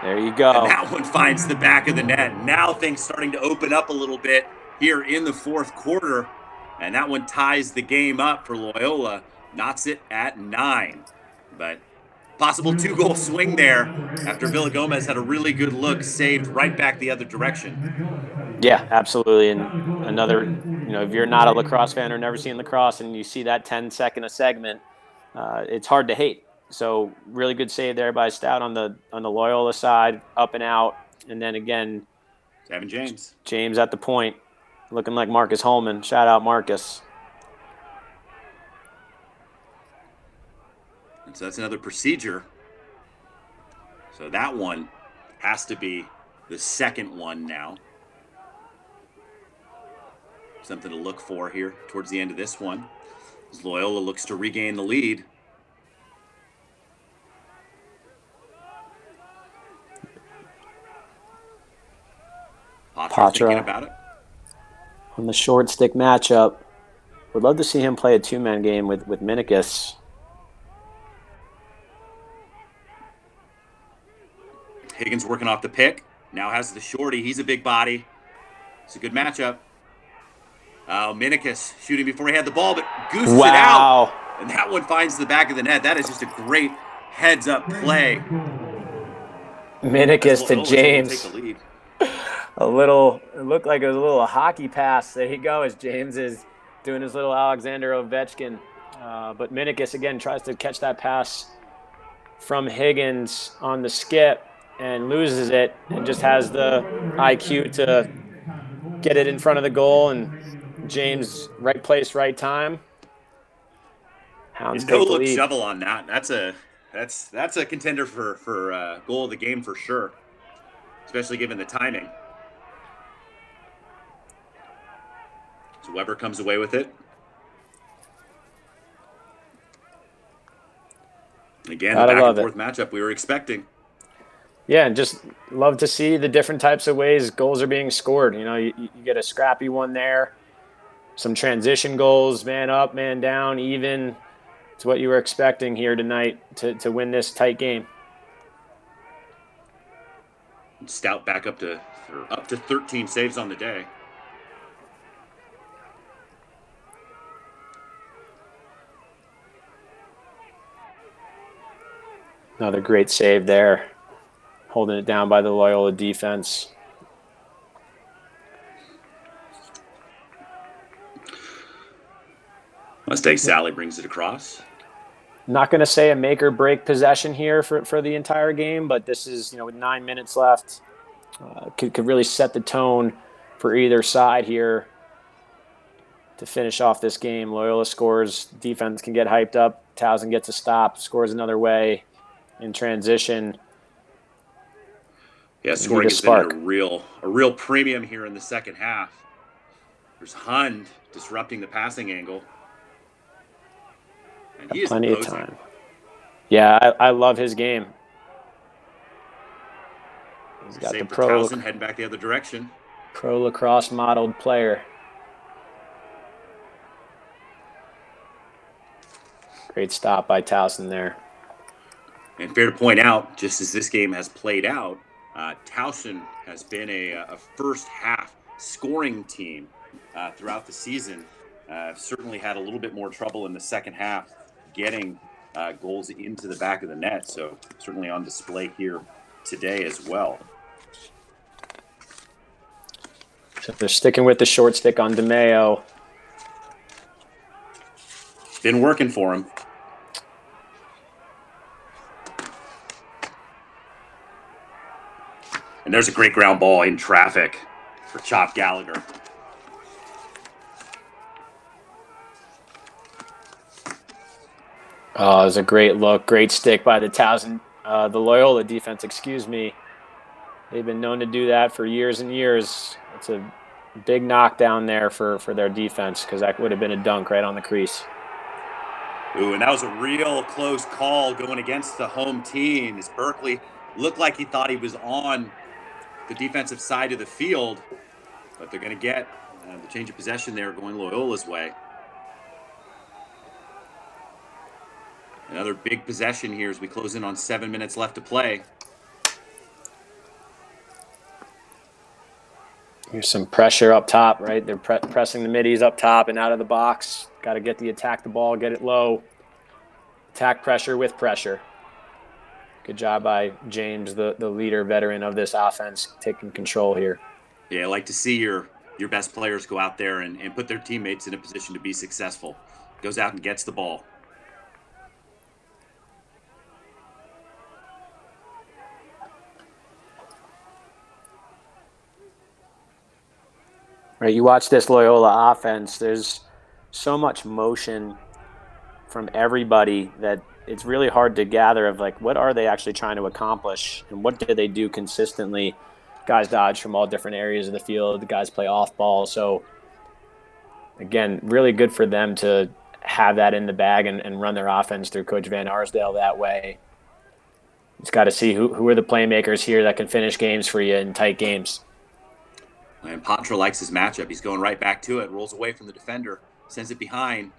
S2: There you go.
S4: And that one finds the back of the net. Now things starting to open up a little bit here in the fourth quarter, and that one ties the game up for Loyola. Knots it at 9. But possible 2-goal swing there after Villagomez had a really good look, saved right back the other direction.
S2: Yeah, absolutely. And another, if you're not a lacrosse fan or never seen lacrosse and you see that 10-second a segment, it's hard to hate. So really good save there by Stout on the Loyola side, up and out. And then again,
S4: Evan James.
S2: James at the point, looking like Marcus Holman. Shout out Marcus.
S4: And so that's another procedure. So that one has to be the second one now. Something to look for here towards the end of this one, as Loyola looks to regain the lead. Patra thinking about it.
S2: On the short stick matchup, would love to see him play a two-man game with Minikis.
S4: Higgins working off the pick. Now has the shorty. He's a big body. It's a good matchup. Minikis shooting before he had the ball, but gooses it out. And that one finds the back of the net. That is just a great heads-up play.
S2: Minikis to James. Take the lead. It looked like it was a little hockey pass. There you go, as James is doing his little Alexander Ovechkin. But Minikis, again, tries to catch that pass from Higgins on the skip and loses it and just has the IQ to get it in front of the goal. And James, right place, right time.
S4: Hounds take the lead. No-look shovel on that. That's a contender for goal of the game for sure, especially given the timing. So Weber comes away with it. Again, the back and forth matchup we were expecting.
S2: Yeah, and just love to see the different types of ways goals are being scored. You get a scrappy one there, some transition goals, man up, man down, even. It's what you were expecting here tonight to win this tight game.
S4: Stout back up to 13 saves on the day.
S2: Another great save there, holding it down by the Loyola defense.
S4: Mustang Sally brings it across.
S2: Not going to say a make or break possession here for the entire game, but this is, with 9 minutes left, could really set the tone for either side here to finish off this game. Loyola scores, defense can get hyped up, Towson gets a stop, scores another way in transition.
S4: Yeah,
S2: Need
S4: scoring
S2: a
S4: has been at
S2: spark.
S4: a real premium here in the second half. There's Hund disrupting the passing angle. And he is
S2: Plenty of
S4: imposing.
S2: time. Yeah, I love his game. He's got
S4: Save
S2: the
S4: for Towson, heading back the other direction.
S2: pro lacrosse modeled player. Great stop by Towson there.
S4: And fair to point out, just as this game has played out, Towson has been a first half scoring team throughout the season. Certainly had a little bit more trouble in the second half getting goals into the back of the net. So certainly on display here today as well.
S2: So they're sticking with the short stick on DeMeo.
S4: Been working for him. And there's a great ground ball in traffic for Chop Gallagher.
S2: Oh, it was a great look. Great stick by the the Loyola defense, excuse me. They've been known to do that for years and years. It's a big knockdown there for their defense because that would have been a dunk right on the crease.
S4: Ooh, and that was a real close call going against the home team as Berkeley looked like he thought he was on the defensive side of the field, but they're going to get the change of possession there going Loyola's way. Another big possession here as we close in on 7 minutes left to play.
S2: Here's some pressure up top, right? They're pressing the middies up top and out of the box. Got to get the ball, get it low. Attack pressure with pressure. Good job by James, the leader, veteran of this offense, taking control here.
S4: Yeah, I like to see your best players go out there and put their teammates in a position to be successful. Goes out and gets the ball.
S2: Right, you watch this Loyola offense, there's so much motion from everybody that it's really hard to gather of like what are they actually trying to accomplish and what do they do consistently. Guys dodge from all different areas of the field. The guys play off ball. So again, really good for them to have that in the bag and run their offense through Coach Van Arsdale that way. Just got to see who are the playmakers here that can finish games for you in tight games.
S4: And Patra likes his matchup. He's going right back to it, rolls away from the defender, sends it behind.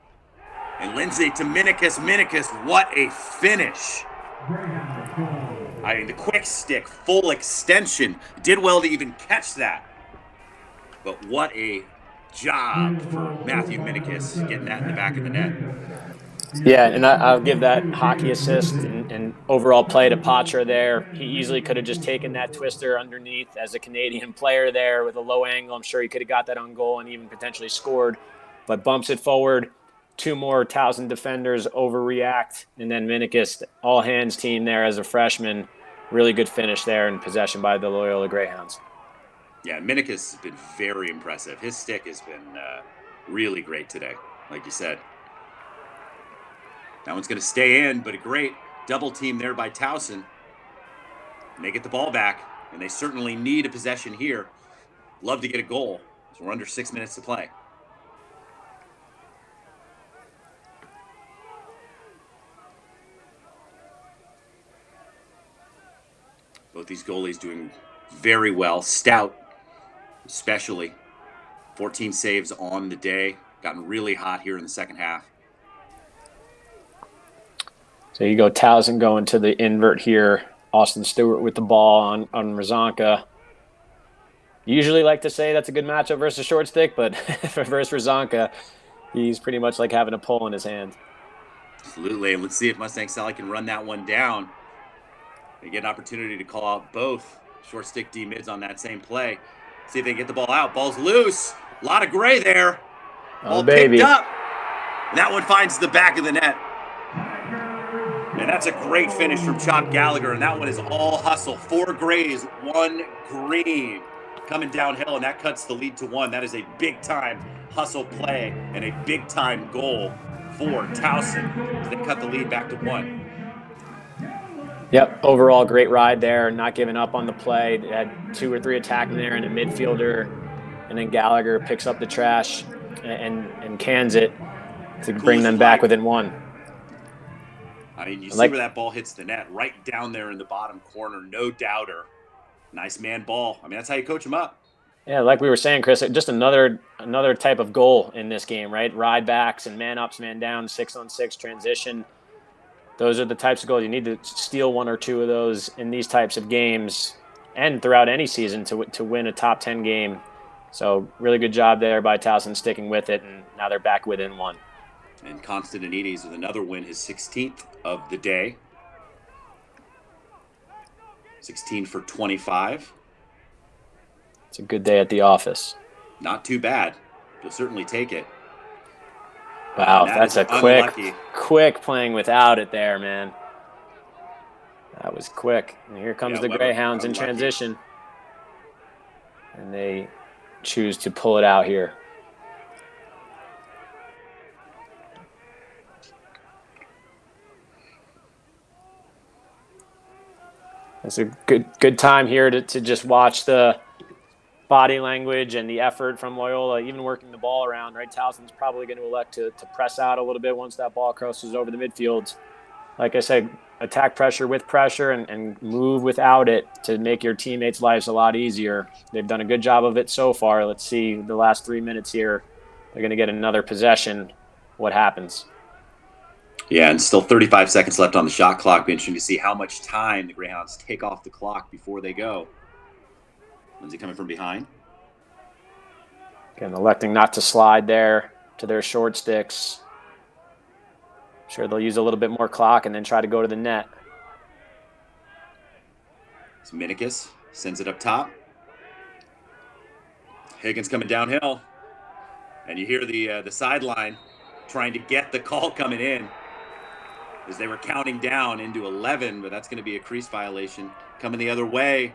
S4: And Lindsay to Minikis. Minikis, what a finish. I mean, the quick stick, full extension. Did well to even catch that. But what a job for Matthew Minikis getting that in the back of the net.
S2: Yeah, and I'll give that hockey assist and overall play to Patra there. He easily could have just taken that twister underneath as a Canadian player there with a low angle. I'm sure he could have got that on goal and even potentially scored, but bumps it forward. Two more Towson defenders overreact, and then Minikis, all hands team there as a freshman. Really good finish there and possession by the Loyola Greyhounds.
S4: Yeah, Minikis has been very impressive. His stick has been really great today, like you said. That one's going to stay in, but a great double team there by Towson. And they get the ball back, and they certainly need a possession here. Love to get a goal. So we're under 6 minutes to play. Both these goalies doing very well. Stout, especially. 14 saves on the day. Gotten really hot here in the second half.
S2: So you go Towson going to the invert here. Austin Stewart with the ball on Razanka. Usually like to say that's a good matchup versus short stick, but versus Razanka, he's pretty much like having a pole in his hand.
S4: Absolutely. And let's see if Mustang Sally can run that one down. They get an opportunity to call out both short stick D mids on that same play. See if they can get the ball out. Ball's loose. A lot of gray there. Ball picked up. And that one finds the back of the net. And that's a great finish from Chop Gallagher. And that one is all hustle. 4 grays, 1 green coming downhill. And that cuts the lead to 1. That is a big-time hustle play and a big-time goal for Towson. They cut the lead back to 1.
S2: Yep. Overall, great ride there. Not giving up on the play. They had 2 or 3 attacking there and a midfielder, and then Gallagher picks up the trash and cans it to
S4: Cool
S2: bring
S4: as you
S2: them back
S4: like.
S2: within 1.
S4: I mean, you see
S2: Like,
S4: where that ball hits the net, right down there in the bottom corner, no doubter. Nice man ball. I mean, that's how you coach him up.
S2: yeah, like we were saying, Chris, just another type of goal in this game, right? Ride backs and man ups, man down, 6-on-6 transition. Those are the types of goals you need to steal 1 or 2 of those in these types of games and throughout any season to win a top 10 game. So really good job there by Towson sticking with it, and now they're back within 1.
S4: And Constantinides with another win, his 16th of the day. 16 for 25.
S2: It's a good day at the office.
S4: Not too bad. You'll certainly take it.
S2: Wow,
S4: that
S2: that's
S4: is
S2: a
S4: unlucky.
S2: quick playing without it there, man. That was quick. And here comes the
S4: Weber,
S2: Greyhounds in
S4: unlucky.
S2: transition. And they choose to pull it out here. It's a good time here to just watch the body language and the effort from Loyola, even working the ball around, right? Towson's probably going to elect to press out a little bit once that ball crosses over the midfield. Like I said, attack pressure with pressure and move without it to make your teammates' lives a lot easier. They've done a good job of it so far. Let's see the last 3 minutes here. They're going to get another possession. What happens?
S4: Yeah, and still 35 seconds left on the shot clock. Be interesting to see how much time the Greyhounds take off the clock before they go. Lindsay coming from behind.
S2: Again, electing not to slide there to their short sticks. Sure, they'll use a little bit more clock and then try to go to the net.
S4: It's Minikis sends it up top. Higgins coming downhill. And you hear the sideline trying to get the call coming in as they were counting down into 11, but that's going to be a crease violation. Coming the other way.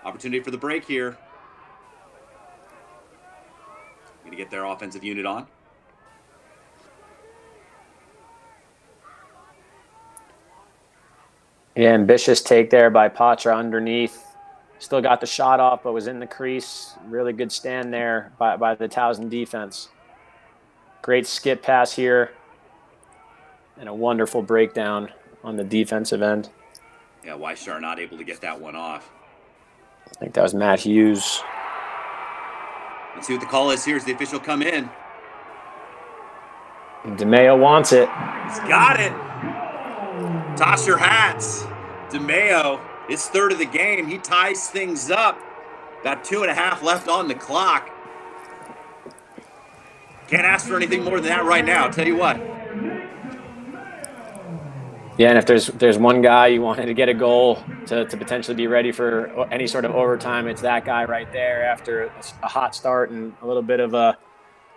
S4: Opportunity for the break here. Going to get their offensive unit on.
S2: Yeah, ambitious take there by Patra underneath. Still got the shot off, but was in the crease. Really good stand there by the Towson defense. Great skip pass here. And a wonderful breakdown on the defensive end.
S4: Yeah, Weishar not able to get that one off.
S2: I think that was Matt Hughes.
S4: Let's see what the call is here as the official come in.
S2: And DeMeo wants it.
S4: He's got it. Toss your hats. DeMeo, his third of the game. He ties things up. About 2.5 left on the clock. Can't ask for anything more than that right now. I'll tell you what.
S2: Yeah, and if there's one guy you wanted to get a goal to potentially be ready for any sort of overtime, it's that guy right there after a hot start and a little bit of a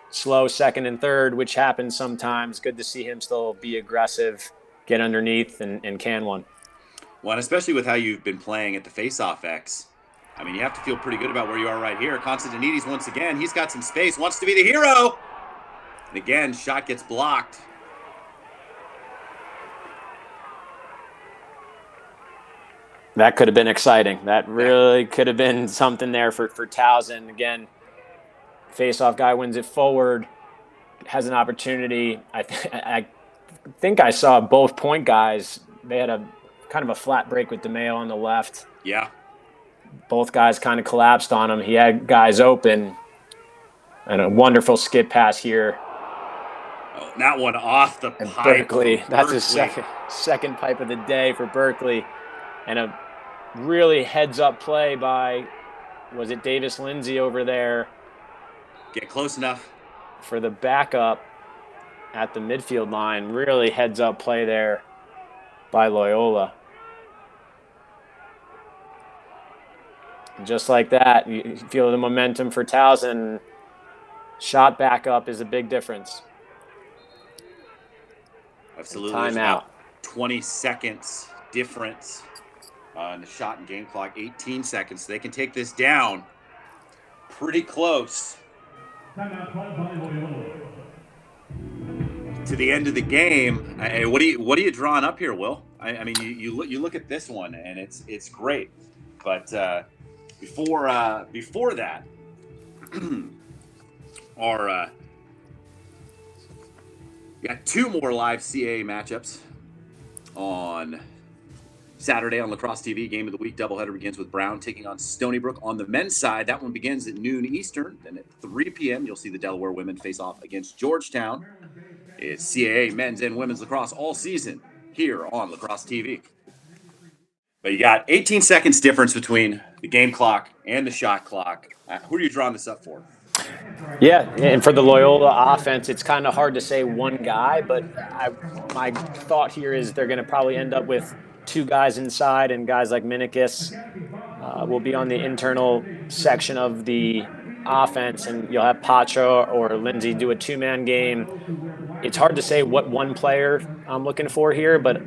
S2: slow second and third, which happens sometimes. Good to see him still be aggressive, get underneath, and can one.
S4: Well, and especially with how you've been playing at the face-off X. I mean, you have to feel pretty good about where you are right here. Constantinides, once again, he's got some space, wants to be the hero. And again, shot gets blocked.
S2: That could have been exciting. That really could have been something there for Towson. Again, face-off guy wins it forward, has an opportunity. I think I saw both point guys. They had a kind of a flat break with DeMeo on the left.
S4: Yeah.
S2: Both guys kind of collapsed on him. He had guys open. And a wonderful skip pass here.
S4: Oh, that one off the
S2: And
S4: pipe.
S2: Berkeley, that's his second pipe of the day for Berkeley. And a really heads-up play by, was it Davis Lindsay over there?
S4: Get close enough.
S2: For the backup at the midfield line. Really heads-up play there by Loyola. And just like that, you feel the momentum for Towson. Shot backup is a big difference.
S4: Absolutely.
S2: Timeout.
S4: About 20 seconds difference on the shot and game clock. 18 seconds. They can take this down pretty close
S3: Timeout called by Loyola.
S4: to the end of the game. What are you drawing up here, Will? I mean, you look at this one, and it's great. But before that, our we got 2 more live CAA matchups on Saturday on Lacrosse TV. Game of the week doubleheader begins with Brown taking on Stony Brook on the men's side. That one begins at noon Eastern. Then at 3 p.m., you'll see the Delaware women face off against Georgetown. It's CAA men's and women's lacrosse all season here on Lacrosse TV. But you got 18 seconds difference between the game clock and the shot clock. Who are you drawing this up for?
S2: Yeah, and for the Loyola offense, it's kind of hard to say one guy, but my thought here is they're going to probably end up with 2 guys inside, and guys like Minikis will be on the internal section of the offense, and you'll have Pacha or Lindsay do a 2-man game. It's hard to say what one player I'm looking for here, but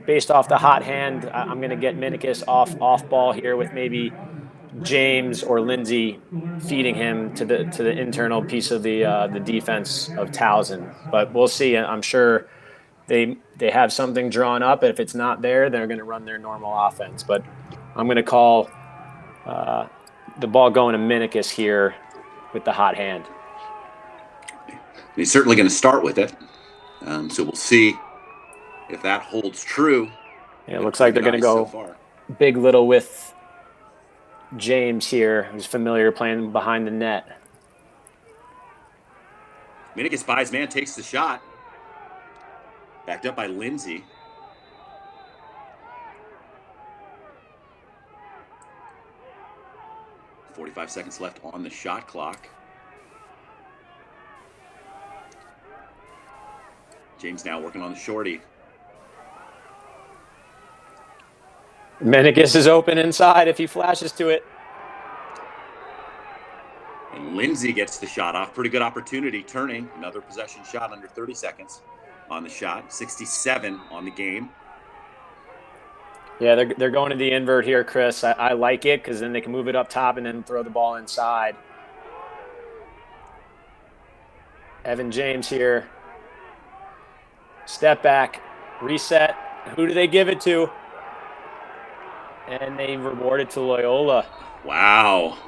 S2: based off the hot hand, I'm going to get Minikis off ball here with maybe James or Lindsay feeding him to the internal piece of the defense of Towson. But we'll see. I'm sure they have something drawn up. If it's not there, they're going to run their normal offense. But I'm going to call the ball going to Minikis here with the hot hand.
S4: He's certainly going to start with it. So we'll see if that holds true.
S2: Yeah, it looks like they're going to go big little with James here, who's familiar playing behind the net.
S4: Minikis buys man, takes the shot. Backed up by Lindsay. .45 seconds left on the shot clock. James now working on the shorty.
S2: Minikis is open inside if he flashes to it.
S4: And Lindsay gets the shot off. Pretty good opportunity, turning. Another possession shot under 30 seconds on the shot. 67 on the game.
S2: Yeah, they're going to the invert here, Chris. I like it because then they can move it up top and then throw the ball inside. Evan James here. Step back, reset. Who do they give it to? And they rewarded to Loyola.
S4: Wow.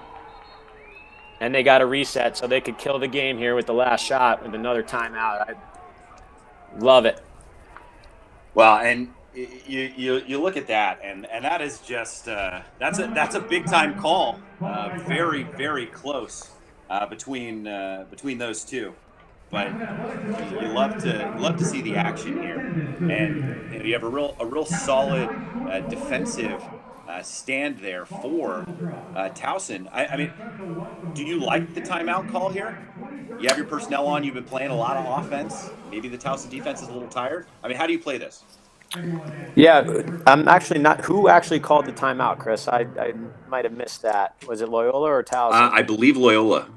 S2: And they got a reset, so they could kill the game here with the last shot with another timeout. I love it.
S4: Well, and you look at that, and that is just that's a big time call. Very, very close between those two. But you love to see the action here, and you have a real solid defensive stand there for Towson. I mean, do you like the timeout call here? You have your personnel on. You've been playing a lot of offense. Maybe the Towson defense is a little tired. I mean, how do you play this?
S2: Yeah, I'm actually not. Who actually called the timeout, Chris? I might have missed that. Was it Loyola or Towson?
S4: I believe Loyola.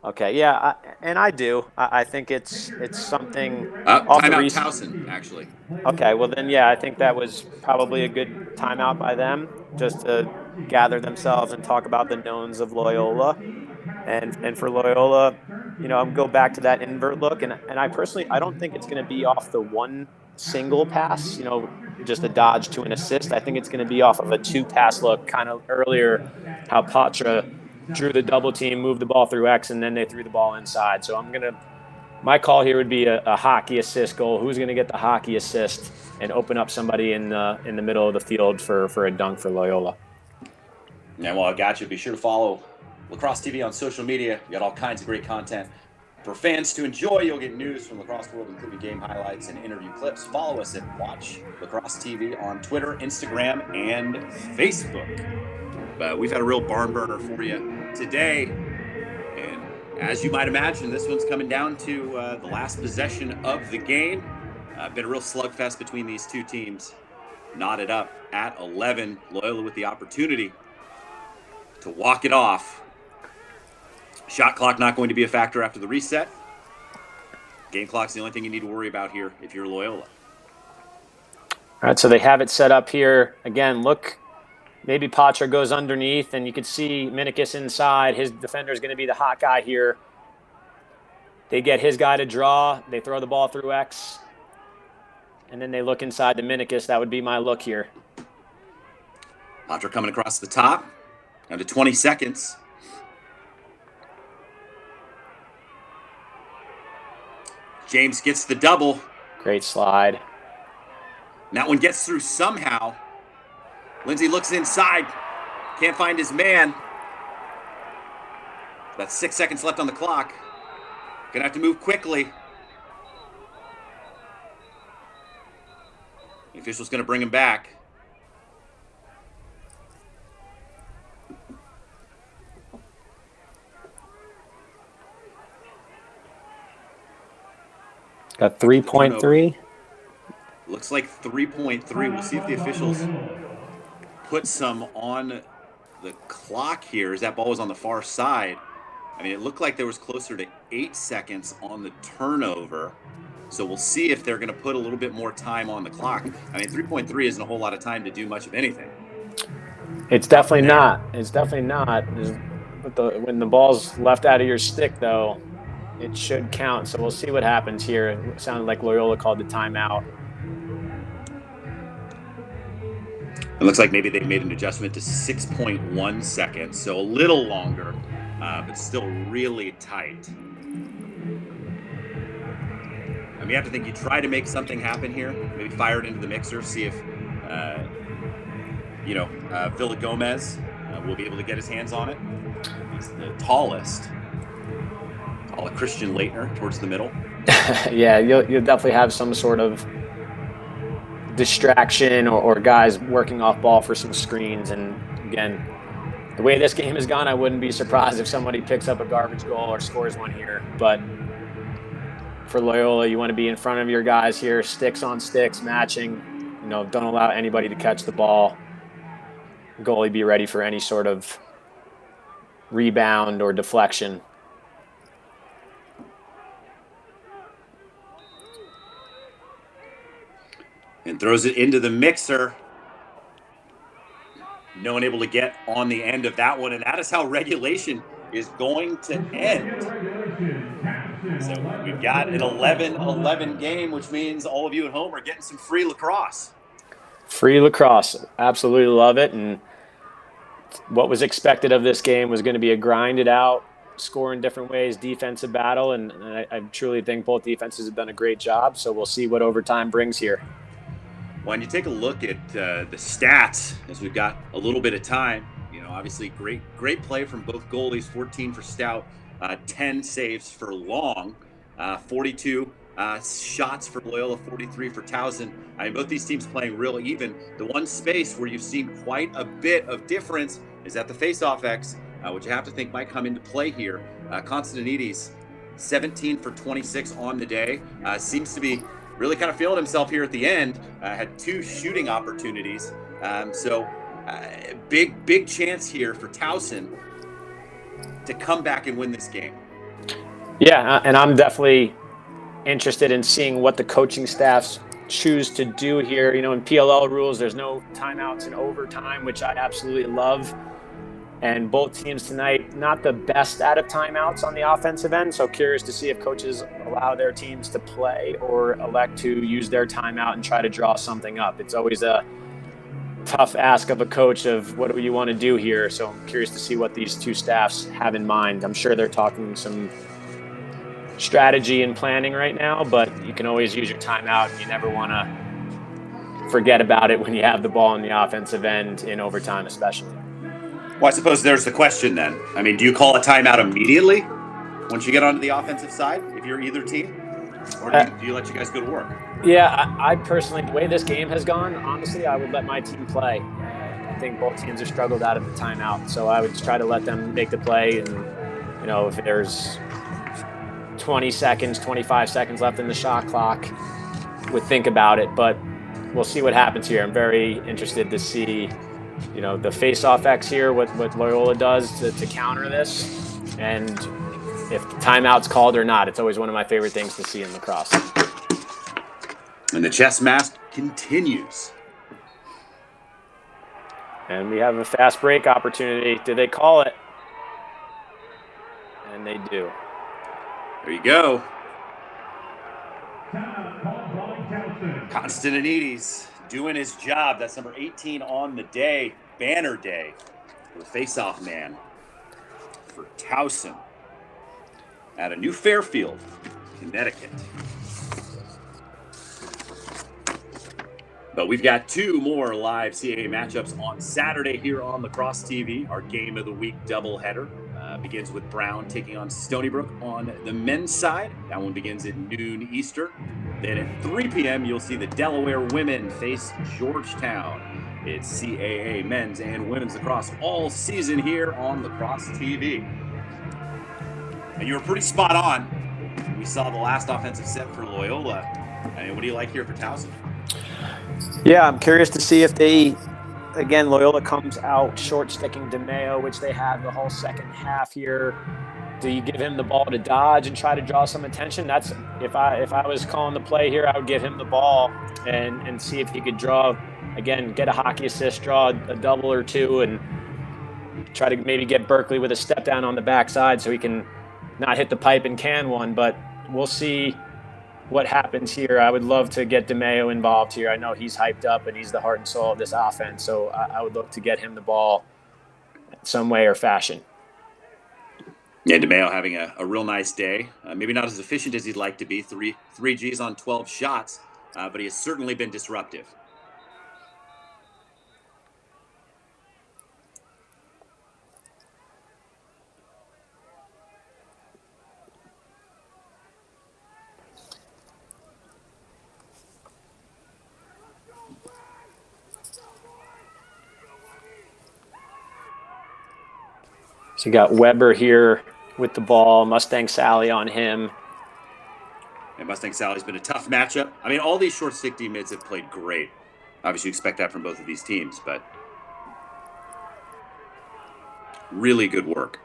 S2: Okay, yeah, and I do. I think it's something.
S4: Timeout Towson, actually.
S2: Okay, well then, yeah, I think that was probably a good timeout by them, just to gather themselves and talk about the knowns of Loyola, and for Loyola, go back to that invert look, and I personally, I don't think it's going to be off the one single pass, just a dodge to an assist. I think it's going to be off of a 2-pass look, kind of earlier, how Patra drew the double team, moved the ball through X, and then they threw the ball inside. So my call here would be a hockey assist goal. Who's going to get the hockey assist and open up somebody in the middle of the field for a dunk for Loyola?
S4: Yeah, well, I got you. Be sure to follow Lacrosse TV on social media. We got all kinds of great content for fans to enjoy. You'll get news from Lacrosse World, including game highlights and interview clips. Follow us at Watch Lacrosse TV on Twitter, Instagram, and Facebook. But we've had a real barn burner for you today. And as you might imagine, this one's coming down to the last possession of the game. Been a real slugfest between these two teams. Knotted up at 11. Loyola with the opportunity to walk it off. Shot clock not going to be a factor after the reset. Game clock's the only thing you need to worry about here if you're Loyola.
S2: All right, so they have it set up here. Again, look. Maybe Patra goes underneath, and you could see Minikis inside. His defender is going to be the hot guy here. They get his guy to draw. They throw the ball through X. and then they look inside the Minicus. That would be my look here.
S4: Patra coming across the top. Down to 20 seconds. James gets the double.
S2: Great slide.
S4: And that one gets through somehow. Lindsay looks inside. Can't find his man. About 6 seconds left on the clock. Gonna have to move quickly. The official's gonna bring him back.
S2: Got 3.3.
S4: Looks like 3.3. We'll see if the officials put some on the clock here, as that ball was on the far side. I mean, it looked like there was closer to 8 seconds on the turnover. So we'll see if they're going to put a little bit more time on the clock. I mean, 3.3 isn't a whole lot of time to do much of anything.
S2: It's definitely not. It's definitely not. But when the ball's left out of your stick, though, it should count. So we'll see what happens here. It sounded like Loyola called the timeout.
S4: It looks like maybe they made an adjustment to 6.1 seconds, so a little longer, but still really tight. I mean, you have to think you try to make something happen here, maybe fire it into the mixer, see if, Villa Gomez will be able to get his hands on it. He's the tallest. Call it Christian Leitner towards the middle.
S2: Yeah, you'll definitely have some sort of distraction or guys working off ball for some screens. And again, the way this game has gone, I wouldn't be surprised if somebody picks up a garbage goal or scores one here. But for Loyola, you want to be in front of your guys here, sticks on sticks, matching. Don't allow anybody to catch the ball. Goalie be ready for any sort of rebound or deflection.
S4: And throws it into the mixer. No one able to get on the end of that one, and that is how regulation is going to end. So we've got an 11-11 game, which means all of you at home are getting some free lacrosse.
S2: Free lacrosse. Absolutely love it. And what was expected of this game was going to be a grinded out, score in different ways, defensive battle. And I truly think both defenses have done a great job. So we'll see what overtime brings here.
S4: When you take a look at the stats, as we've got a little bit of time, obviously great play from both goalies. 14 for Stout, 10 saves for Long, 42 shots for Loyola, 43 for Towson. I mean, both these teams playing real even. The one space where you've seen quite a bit of difference is at the face-off X, which you have to think might come into play here. Constantinides, 17 for 26 on the day, seems to be really kind of feeling himself here at the end. Had 2 shooting opportunities. Big chance here for Towson to come back and win this game.
S2: Yeah, and I'm definitely interested in seeing what the coaching staffs choose to do here. In PLL rules, there's no timeouts in overtime, which I absolutely love. And both teams tonight, not the best out of timeouts on the offensive end. So curious to see if coaches allow their teams to play or elect to use their timeout and try to draw something up. It's always a tough ask of a coach of what do you want to do here. So I'm curious to see what these two staffs have in mind. I'm sure they're talking some strategy and planning right now, but you can always use your timeout, and you never want to forget about it when you have the ball in the offensive end in overtime especially.
S4: Well, I suppose there's the question then. I mean, do you call a timeout immediately once you get onto the offensive side if you're either team? Or do you let you guys go to work?
S2: Yeah, I personally, the way this game has gone, honestly, I would let my team play. I think both teams have struggled out of the timeout, so I would just try to let them make the play. And, if there's 20 seconds, 25 seconds left in the shot clock, would think about it. But we'll see what happens here. I'm very interested to see the face-off X here, what Loyola does to counter this, and if the timeout's called or not. It's always one of my favorite things to see in lacrosse.
S4: And the chess match continues.
S2: And we have a fast break opportunity. Do they call it? And they do.
S4: There you go. Constantinides doing his job. That's number 18 on the day. Banner day for the face-off man for Towson out of New Fairfield, Connecticut. But we've got two more live CAA matchups on Saturday here on Lacrosse TV. Our Game of the Week doubleheader begins with Brown taking on Stony Brook on the men's side. That one begins at noon Eastern. Then at 3 p.m., you'll see the Delaware women face Georgetown. It's CAA men's and women's lacrosse all season here on Lacrosse TV. And you were pretty spot on. We saw the last offensive set for Loyola. I mean, what do you like here for Towson?
S2: Yeah, I'm curious to see if Loyola comes out short-sticking DeMeo, which they have the whole second half here. Do you give him the ball to dodge and try to draw some attention? That's if I was calling the play here, I would give him the ball and see if he could draw, again, get a hockey assist, draw a double or two, and try to maybe get Berkeley with a step down on the backside so he can not hit the pipe and can one. But we'll see what happens here. I would love to get DeMeo involved here. I know he's hyped up and he's the heart and soul of this offense, so I would look to get him the ball in some way or fashion.
S4: Yeah, DeMeo having a real nice day. Maybe not as efficient as he'd like to be, three Gs on 12 shots, but he has certainly been disruptive.
S2: So you got Weber here with the ball, Mustang Sally on him.
S4: And Mustang Sally's been a tough matchup. I mean, all these short stick D mids have played great. Obviously, you expect that from both of these teams, but really good work.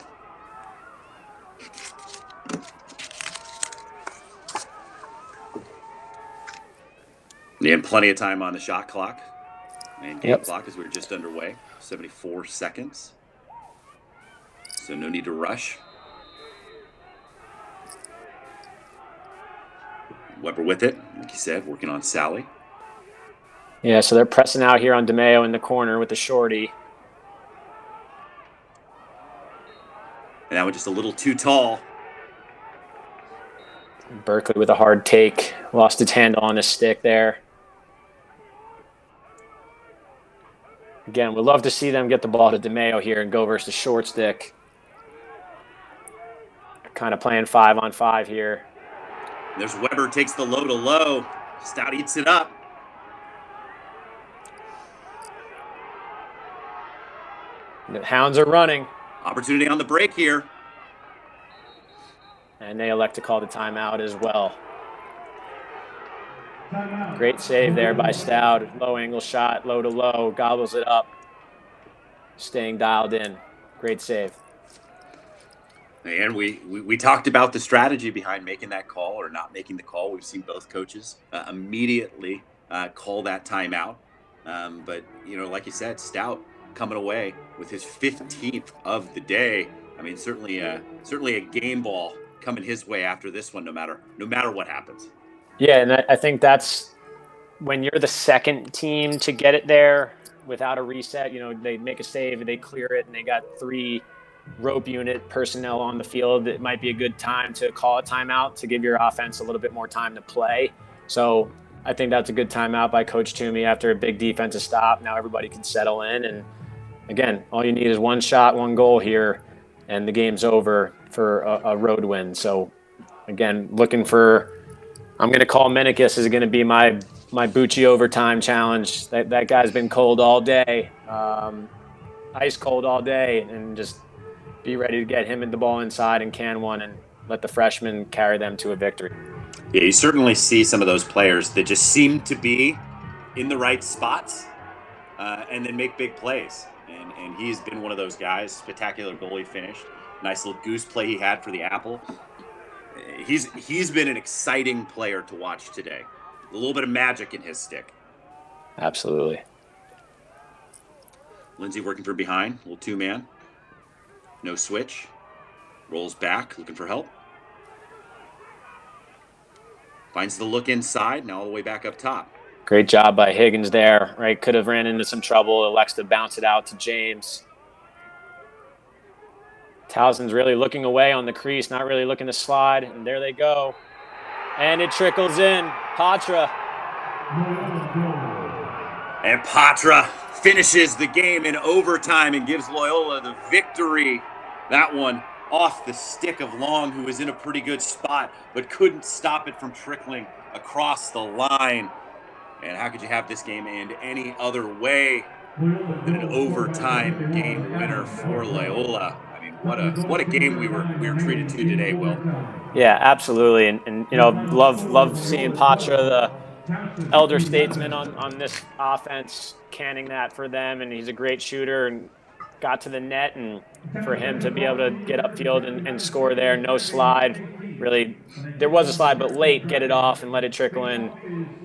S4: And plenty of time on the shot clock. And game clock as we're just underway. 74 seconds. So no need to rush. Weber with it, like you said, working on Sally.
S2: Yeah, so they're pressing out here on DeMeo in the corner with the shorty.
S4: And that one just a little too tall.
S2: Berkeley with a hard take. Lost his handle on his stick there. Again, we'd love to see them get the ball to DeMeo here and go versus the short stick. Kind of playing 5-on-5 here.
S4: There's Weber, takes the low to low. Stout eats it up.
S2: The Hounds are running.
S4: Opportunity on the break here.
S2: And they elect to call the timeout as well. Great save there by Stout. Low angle shot, low to low, gobbles it up. Staying dialed in. Great save.
S4: And we talked about the strategy behind making that call or not making the call. We've seen both coaches immediately call that timeout. But, you know, like you said, Stout coming away with his 15th of the day. I mean, certainly a game ball coming his way after this one, no matter what happens.
S2: Yeah, and I think that's when you're the second team to get it there without a reset. You know, they make a save, they clear it, and they got 3 rope unit personnel on the field. It might be a good time to call a timeout to give your offense a little bit more time to play. So I think that's a good timeout by Coach Toomey after a big defensive stop. Now everybody can settle in. And again, all you need is one shot, one goal here, and the game's over for a road win. So again, looking for, I'm going to call Menikis is going to be my Bucci overtime challenge. That guy's been cold all day, ice cold all day, and just be ready to get him the ball inside and can one and let the freshmen carry them to a victory.
S4: Yeah, you certainly see some of those players that just seem to be in the right spots and then make big plays. And he's been one of those guys. Spectacular goalie finish. Nice little goose play he had for the Apple. He's been an exciting player to watch today. A little bit of magic in his stick.
S2: Absolutely.
S4: Lindsay working from behind, little 2-man. No switch. Rolls back, looking for help. Finds the look inside, now all the way back up top.
S2: Great job by Higgins there, right? Could have ran into some trouble. Elects to bounce it out to James. Towson's really looking away on the crease, not really looking to slide, and there they go. And it trickles in. Patra.
S4: And Patra finishes the game in overtime and gives Loyola the victory. That one off the stick of Long, who was in a pretty good spot, but couldn't stop it from trickling across the line. And how could you have this game end any other way than an overtime game winner for Loyola? I mean, what a game we were treated to today, Will.
S2: Yeah, absolutely. And you know, love seeing Patra, the elder statesman on this offense, canning that for them. And he's a great shooter and got to the net. And for him to be able to get upfield and score there, no slide. Really, there was a slide, but late, get it off and let it trickle in.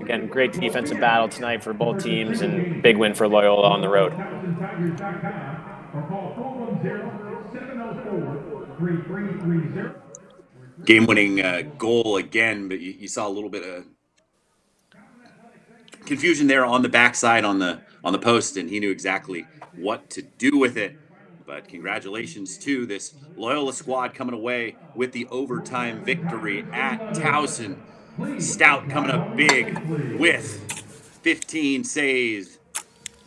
S2: Again, great defensive battle tonight for both teams and big win for Loyola on the road.
S4: Game-winning goal again, but you saw a little bit of confusion there on the backside on the post, and he knew exactly what to do with it. But congratulations to this Loyola squad coming away with the overtime victory at Towson. Stout coming up big with 15 saves.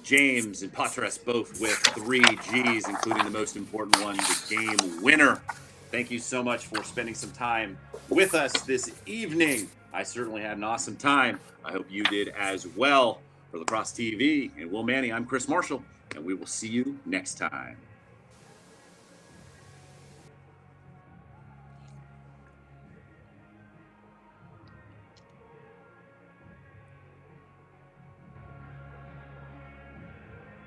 S4: James and Patras both with 3 Gs, including the most important one, the game winner. Thank you so much for spending some time with us this evening. I certainly had an awesome time. I hope you did as well. For Lacrosse TV and Will Manny, I'm Chris Marshall, and we will see you next time.